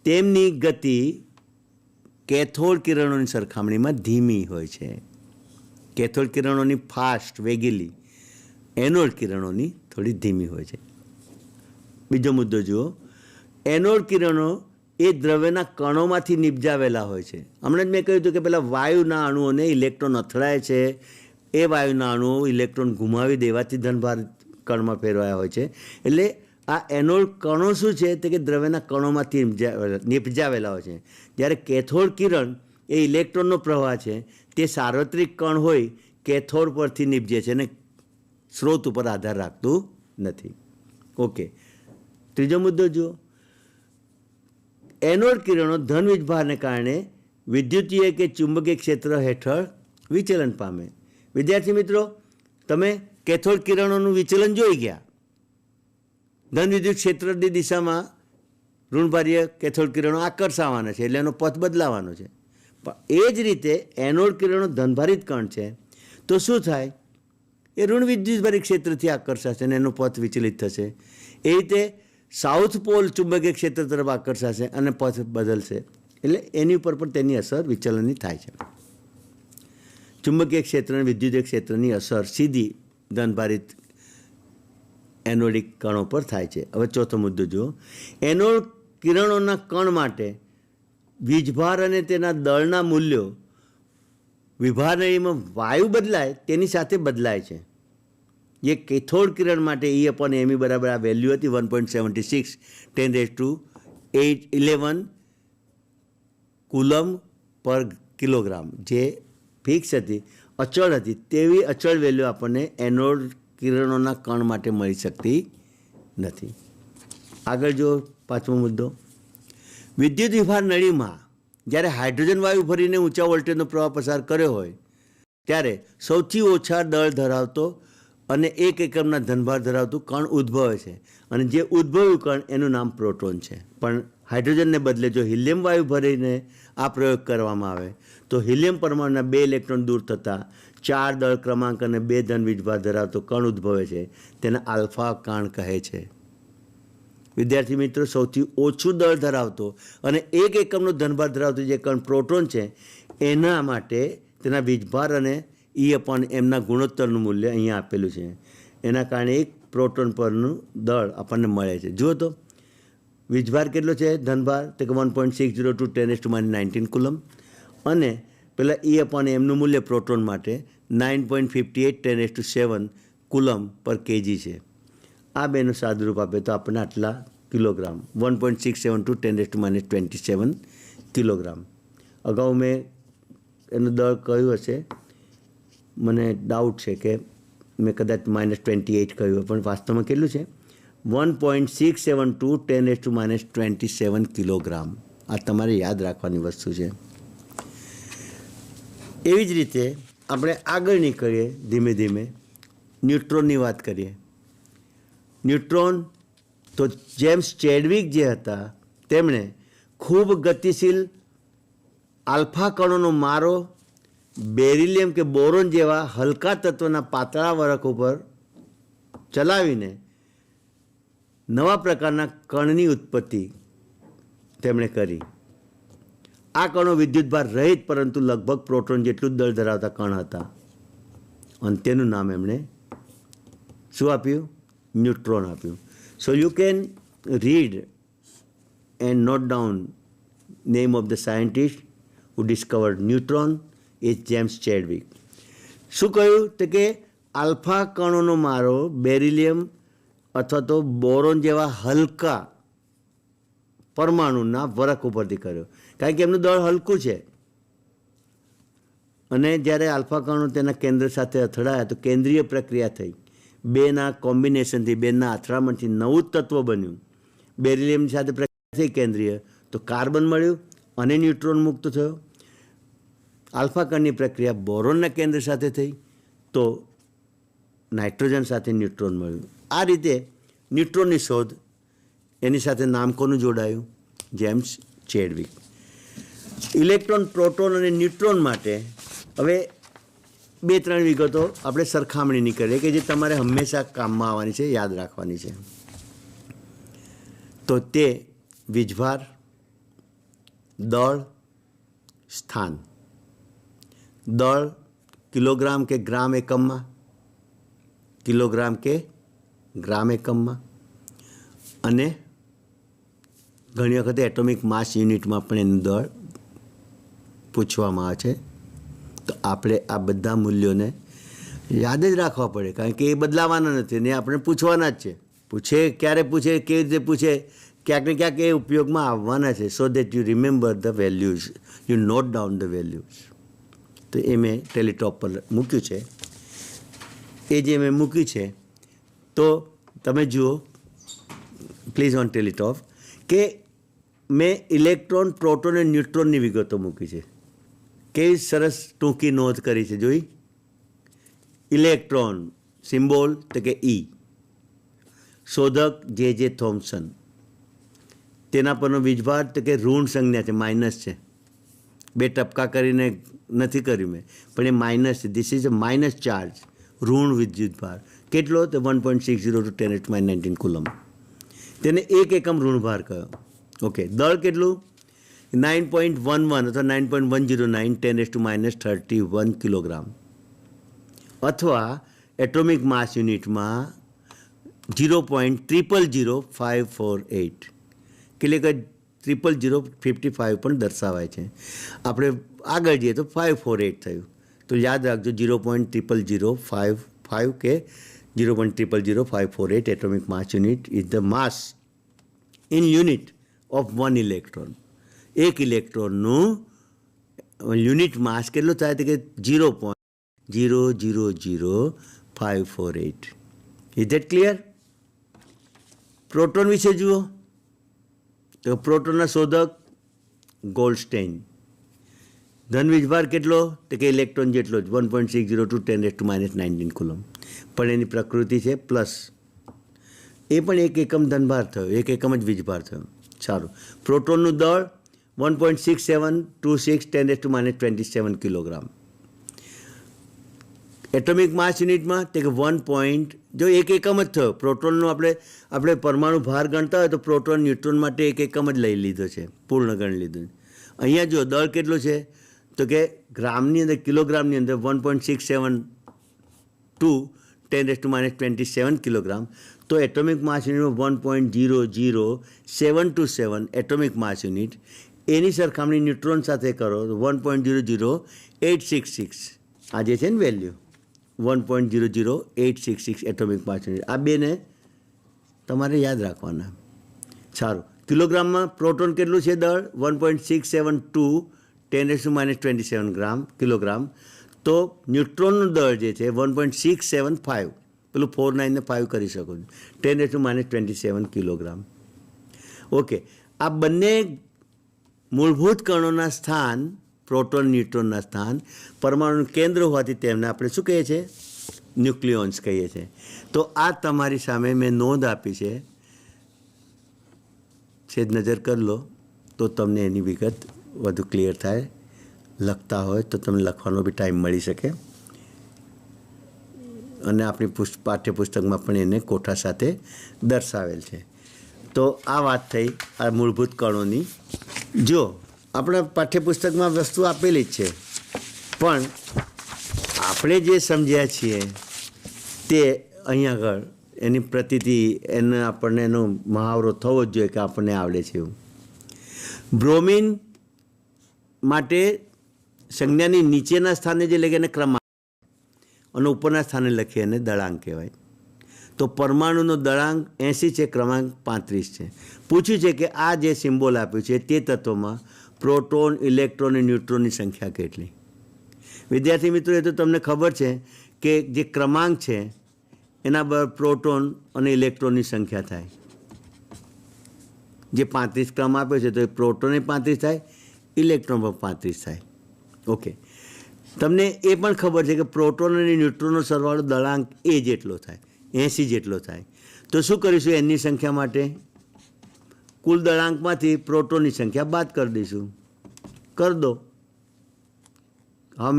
તેમની ગતિ કેથોડ કિરણોની સરખામણીમાં ધીમી હોય છે. કેથોડ કિરણોની ફાસ્ટ, વેગીલી, એનોડ કિરણોની થોડી ધીમી હોય છે. બીજો મુદ્દો જુઓ. એનોડ કિરણો એ દ્રવ્યના કણોમાંથી નિપજાવેલા હોય છે. હમણાં જ મેં કહ્યું હતું કે પેલા વાયુના અણુઓને ઇલેક્ટ્રોન અથડાય છે, એ વાયુના અણુઓ ઇલેક્ટ્રોન ગુમાવી દેવાથી ધનભાર કણમાં ફેરવાયા હોય છે. એટલે આ એનોડ કણો શું છે તે કે દ્રવ્યના કણોમાંથી નિપજાવેલા હોય છે. જ્યારે કેથોડ કિરણ એ ઇલેક્ટ્રોનનો પ્રવાહ છે, તે સાર્વત્રિક કણ હોય કેથોડ પરથી નિપજે છે અને સ્રોત ઉપર આધાર રાખતું નથી. ઓકે, ત્રીજો મુદ્દો જુઓ. એનોડ કિરણો ધન વીજભારને કારણે વિદ્યુતીય કે ચુંબકીય ક્ષેત્ર હેઠળ વિચલન પામે. વિદ્યાર્થી મિત્રો, તમે કેથોડ કિરણોનું વિચલન જોઈ ગયા. ધન વિદ્યુત ક્ષેત્રની દિશામાં ઋણભારીય કેથોડ કિરણો આકર્ષાવાના છે, એટલે એનો પથ બદલાવાનો છે. પણ એ જ રીતે એનોડ કિરણો ધનભારિત કણ છે તો શું થાય? એ ઋણ વિદ્યુતભારી ક્ષેત્રથી આકર્ષાશે અને એનો પથ વિચલિત થશે. એ રીતે સાઉથ પોલ ચુંબકીય ક્ષેત્ર તરફ આકર્ષાશે અને પથ બદલશે. એટલે એની ઉપર પણ તેની અસર વિચલનની થાય છે. ચુંબકીય ક્ષેત્ર અને વિદ્યુતીય ક્ષેત્રની અસર સીધી ધનભારિત એનોડિક કણો પર થાય છે. હવે ચોથો મુદ્દો જુઓ. એનોડ કિરણોના કણ માટે વીજભાર અને તેના દળના મૂલ્યો વિભારણીમાં વાયુ બદલાય તેની સાથે બદલાય છે. જે કેથોડ કિરણ માટે E/me બરાબર આ વેલ્યુ હતી 1.76 10⁻11 કુલમ પર કિલોગ્રામ, જે ફિક્સ હતી, અચળ હતી, તેવી અચળ વેલ્યુ આપણને એનોડ કિરણોના કણ માટે મળી શકતી નથી. આગળ જો પાંચમો મુદ્દો. વિદ્યુત વિભાર નળીમાં જ્યારે હાઇડ્રોજન વાયુ ભરીને ઊંચા વોલ્ટેજનો પ્રવાહ પસાર કર્યો હોય ત્યારે સૌથી ઓછા દળ ધરાવતો અને 1 એકમના ધનભાર ધરાવતું કણ ઉદ્ભવે છે, અને જે ઉદ્ભવ્યું કણ એનું નામ પ્રોટોન છે. પણ હાઇડ્રોજનને બદલે જો હિલિયમ વાયુ ભરીને આ પ્રયોગ કરવામાં આવે તો હિલિયમ પરમાણુના 2 ઇલેક્ટ્રોન દૂર થતાં 4 દળ ક્રમાંક અને 2 ધન વીજભાર ધરાવતો કણ ઉદ્ભવે છે. તેને આલ્ફા કણ કહે છે. વિદ્યાર્થી મિત્રો, સૌથી ઓછું દળ ધરાવતો અને 1 એકમનો ધનભાર ધરાવતો જે કણ પ્રોટોન છે એના માટે તેના વીજભાર અને E/mના ગુણોત્તરનું મૂલ્ય અહીંયા આપેલું છે. એના કારણે એક પ્રોટોન પરનું દળ આપણને મળે છે. જુઓ તો વીજભાર કેટલો છે ધનભાર, તો કે 1.602 10⁻19 કુલમ, અને પેલા E/mનું મૂલ્ય પ્રોટોન માટે 9.58 10⁻7 કુલમ પર કેજી છે. આ બેનું સાદુરૂપ આપે તો આપણને આટલા કિલોગ્રામ, 1.672 10⁻27 કિલોગ્રામ. અગાઉ મેં એનું દળ કહ્યું હશે, મને ડાઉટ છે કે મેં કદાચ -28 કહ્યું, પણ વાસ્તવમાં કેટલું છે? 1.672 10⁻27 કિલોગ્રામ. આ તમારે યાદ રાખવાની વસ્તુ છે. એવી જ રીતે આપણે આગળ નીકળીએ ધીમે ધીમે, ન્યુટ્રોનની વાત કરીએ. ન્યુટ્રોન તો જેમ્સ ચેડવિક જે હતા તેમણે ખૂબ ગતિશીલ આલ્ફા કણોનો મારો બેરિલિયમ કે બોરોન જેવા હલકા તત્વના પાતળા વરખ ઉપર ચલાવીને નવા પ્રકારના કણની ઉત્પત્તિ તેમણે કરી. આ કણો વિદ્યુતભાર રહિત પરંતુ લગભગ પ્રોટોન જેટલું જ દળ ધરાવતા કણ હતા અને તેનું નામ એમણે શું આપ્યું? ન્યુટ્રોન આપ્યું. So you can read and note down name of the scientist who discovered neutron is James Chadwick. શું કહ્યું? તો કે આલ્ફા કણોનો મારો બેરિલિયમ અથવા તો બોરોન જેવા હલકા પરમાણુના વરખ ઉપરથી કર્યો, કારણ કે એમનું દળ હલકું છે. અને જ્યારે આલ્ફા કણો તેના કેન્દ્ર સાથે અથડાયા તો કેન્દ્રીય પ્રક્રિયા થઈ. બેના કોમ્બિનેશનથી, બેના અથડામણથી નવું તત્વ બન્યું. બેરિલિયમ સાથે પ્રક્રિયા થઈ કેન્દ્રીય, તો કાર્બન મળ્યું અને ન્યુટ્રોન મુક્ત થયો. આલ્ફા કણની પ્રક્રિયા બોરોનના કેન્દ્ર સાથે થઈ તો નાઇટ્રોજન સાથે ન્યુટ્રોન મળ્યું. આ રીતે ન્યુટ્રોનની શોધ, એની સાથે નામ કોનું જોડાયું? જેમ્સ ચેડવિક. ઇલેક્ટ્રોન, પ્રોટોન અને ન્યુટ્રોન માટે હવે 2-3 વિગતો આપણે સરખામણીની કરીએ કે જે તમારે હંમેશા કામમાં આવવાની છે, યાદ રાખવાની છે. તો તે વીજભાર, દળ, સ્થાન. દળ કિલોગ્રામ કે ગ્રામ એકમમાં, કિલોગ્રામ કે ગ્રામ એકમમાં, અને ઘણી વખતે એટોમિક માસ યુનિટમાં પણ એનું દળ પૂછવામાં આવે છે. તો આપણે આ બધા મૂલ્યોને યાદ જ રાખવા પડે, કારણ કે એ બદલાવાના નથી ને આપણે પૂછવાના જ છે. પૂછે ક્યારે પૂછે, કેવી રીતે પૂછે, ક્યાંક ને ક્યાંક એ ઉપયોગમાં આવવાના છે. So that you remember the values, you note down the values. તો એ મેં ટેલિટોપ પર મૂક્યું છે. એ જે મેં મૂક્યું છે તો તમે જુઓ પ્લીઝ ઓન ટેલિટોપ કે મેં ઇલેક્ટ્રોન, પ્રોટોન અને ન્યુટ્રોનની વિગતો મૂકી છે. કેવી સરસ ટૂંકી નોંધ કરી છે, જોઈ? ઇલેક્ટ્રોન સિમ્બોલ તો કે ઈ, શોધક જે થોમ્સન, તેના પરનો વીજભાર તો કે ઋણ સંજ્ઞા છે, માઇનસ છે. 2 ટપકા કરીને નથી કર્યું મેં, પણ એ માઇનસ છે. This is a minus charge, ઋણ વિદ્યુતભાર. કેટલો? તો 1.60 × 10⁻19 કુલમ. તેને 1 એકમ ઋણભાર કહ્યો. ઓકે. દળ કેટલું? 9.11 અથવા 9.109 10⁻31 કિલોગ્રામ, અથવા એટોમિક માસ યુનિટમાં 0.000548, એટલે કે 0.0055 પણ દર્શાવાય છે. આપણે આગળ જઈએ તો 548 થયું. તો યાદ રાખજો 0.0005 કે 0.000548 atomic mass unit is the mass in unit of 1 electron. એક ઇલેક્ટ્રોનનું યુનિટ માસ કેટલું થાય તો કે 0.000548. Is that clear? પ્રોટોન વિશે જુઓ તો પ્રોટોનના શોધક ગોલ્ડસ્ટેઇન. ધન વીજભાર કેટલો? તો કે ઇલેક્ટ્રોન જેટલો જ, 1.60 × 10⁻19 કુલમ. પણ એની પ્રકૃતિ છે પ્લસ. એ પણ 1 એકમ ધનભાર થયો, 1 એકમ જ વીજભાર થયો. સારું. પ્રોટોનનું દળ 1.6726 10⁻27 કિલોગ્રામ. એટોમિક માસ યુનિટમાં તે કે 1. જો 1 એકમ જ થયો પ્રોટોનનો, આપણે પરમાણુ ભાર ગણતા હોય તો પ્રોટોન, ન્યુટ્રોન માટે 1 એકમ જ લઈ લીધો છે, પૂર્ણ ગણી લીધું. અહીંયા જો દળ કેટલું છે તો કે ગ્રામની અંદર, કિલોગ્રામની અંદર 1.672 10⁻27 કિલોગ્રામ. તો એટોમિક માસ યુનિટમાં 1.00727 એટોમિક માસ યુનિટ. એની સરખામણી ન્યુટ્રોન સાથે કરો તો 1.00866, આ જે છે ને વેલ્યુ 1.00866 એટોમિક માસ યુનિટ. આ બેને તમારે યાદ રાખવાના. સારું. કિલોગ્રામમાં પ્રોટોન કેટલું છે દળ? 1.672 10⁻27 કિલોગ્રામ. તો ન્યુટ્રોનનું દળ જે છે 1.675, પેલું 49 ને 5 કરી શકો છો, 10⁻27 કિલોગ્રામ. ઓકે. આ બંને મૂળભૂત કણોના સ્થાન, પ્રોટોન, ન્યુટ્રોનના સ્થાન પરમાણુનું કેન્દ્ર હોવાથી તેમને આપણે શું કહીએ છીએ? ન્યુક્લિયોન્સ કહીએ છીએ. તો આ તમારી સામે મેં નોંધ આપી છે, છેદ નજર કરી લો તો તમને એની વિગત વધુ ક્લિયર થાય. લખતા હોય તો તમને લખવાનો બી ટાઈમ મળી શકે, અને આપણી પાઠ્યપુસ્તકમાં પણ એને કોઠા સાથે દર્શાવેલ છે. તો આ વાત થઈ આ મૂળભૂત કણોની. જો આપણા પાઠ્યપુસ્તકમાં વસ્તુ આપેલી જ છે, પણ આપણે જે સમજ્યા છીએ તે અહીં આગળ એની પ્રતીતિ એને આપણને એનો મહાવરો થવો જ જોઈએ કે આપણને આવડે છે એવું. બ્રોમિન માટે સંજ્ઞાની નીચેના સ્થાને જે લખીએ એને ક્રમાંક અને ઉપરના સ્થાને લખીએ એને દળાંક કહેવાય. તો પરમાણુનો દળાંક 80 છે, ક્રમાંક 35 છે. પૂછ્યું છે કે આ જે સિમ્બોલ આપ્યું છે તે તત્વોમાં પ્રોટોન, ઇલેક્ટ્રોન અને ન્યુટ્રોનની સંખ્યા કેટલી? વિદ્યાર્થી મિત્રો, એ તો તમને ખબર છે કે જે ક્રમાંક છે એના પર પ્રોટોન અને ઇલેક્ટ્રોનની સંખ્યા થાય. જે 35 ક્રમ આપ્યો છે તો એ પ્રોટોન 35 થાય, ઇલેક્ટ્રોન પણ 35 થાય. ઓકે, તમને એ પણ ખબર છે કે પ્રોટોન અને ન્યુટ્રોનનો સરવાળો દળાંક એ જેટલો થાય, 80 જેટલો થાય. તો શું કરીશું? એની સંખ્યા માટે કુલ દળાંકમાંથી પ્રોટોનની સંખ્યા બાદ કરી દઈશું. કર દો. How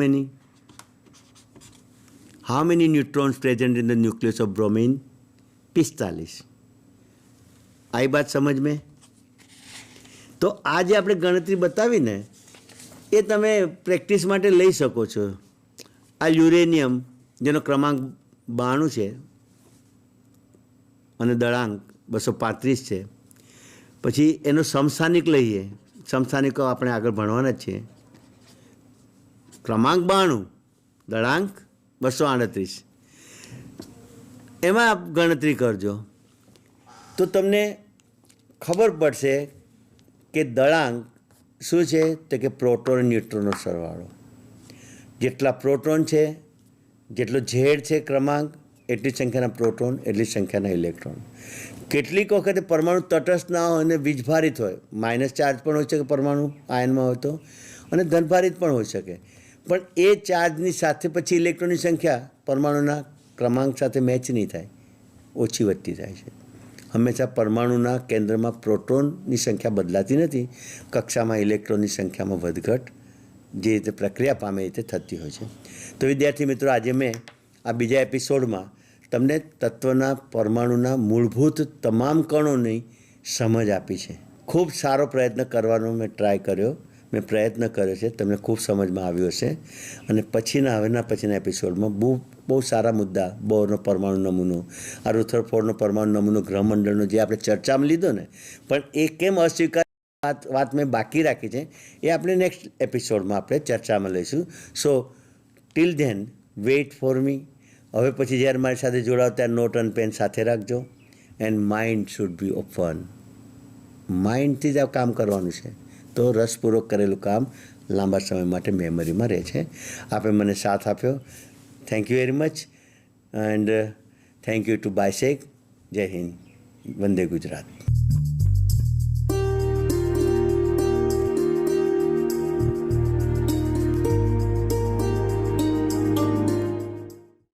many neutrons present in the nucleus of bromine? 45. आई बात समझ में? तो आज આપણે ગણતરી બતાવીને એ તમે પ્રેક્ટિસ માટે લઈ શકો છો. આ યુરેનિયમ જેનો ક્રમાંક 92 છે અને દળાંક 235 છે. પછી એનો સમસ્થાનિક લઈએ. સમસ્થાનિકો આપણે આગળ ભણવાના જ છીએ. ક્રમાંક 92, દળાંક 238. એમાં આપ ગણતરી કરજો તો તમને ખબર પડશે કે દળાંક શું છે. તો કે પ્રોટોન અને ન્યુટ્રોનનો સરવાળો. જેટલા પ્રોટોન છે, જેટલો ઝેડ છે ક્રમાંક, એટલી સંખ્યાના પ્રોટોન, એટલી સંખ્યાના ઇલેક્ટ્રોન. કેટલીક વખતે પરમાણુ તટસ્થ ના હોય અને વીજભારિત હોય, માઇનસ ચાર્જ પણ હોઈ શકે પરમાણુ આયનમાં હોય તો, અને ધનભારિત પણ હોઈ શકે. પણ એ ચાર્જની સાથે પછી ઇલેક્ટ્રોનની સંખ્યા પરમાણુના ક્રમાંક સાથે મેચ નહીં થાય, ઓછી વધતી થાય છે. હંમેશા પરમાણુના કેન્દ્રમાં પ્રોટોનની સંખ્યા બદલાતી નથી, કક્ષામાં ઇલેક્ટ્રોનની સંખ્યામાં વધઘટ જે રીતે પ્રક્રિયા પામે એ રીતે થતી હોય છે. તો વિદ્યાર્થી મિત્રો, આજે મેં આ બીજા એપિસોડમાં તમને તત્વના પરમાણુના મૂળભૂત તમામ કણોની સમજ આપી છે. ખૂબ સારો પ્રયત્ન કરવાનો મેં ટ્રાય કર્યો, મેં પ્રયત્ન કર્યો છે. તમને ખૂબ સમજમાં આવ્યું હશે. અને પછીના એપિસોડમાં બહુ સારા મુદ્દા, બોરનો પરમાણુ નમૂનો, આ રુથરફોર્ડનો પરમાણુ નમૂનો, ગ્રહમંડળનો જે આપણે ચર્ચામાં લીધો ને, પણ એ કેમ અસ્વીકાર વાત મેં બાકી રાખી છે એ આપણે નેક્સ્ટ એપિસોડમાં આપણે ચર્ચામાં લઈશું. So till then wait for me. હવે પછી જ્યારે મારી સાથે જોડાવ ત્યારે નોટ અને પેન સાથે રાખજો. And mind should be open. માઇન્ડથી જ આ કામ કરવાનું છે, તો રસપૂર્વક કરેલું કામ લાંબા સમય માટે મેમરીમાં રહે છે. આપે મને સાથ આપ્યો. Thank you very much. And thank you to બાયસેગ. જય હિન્દ. વંદે ગુજરાત.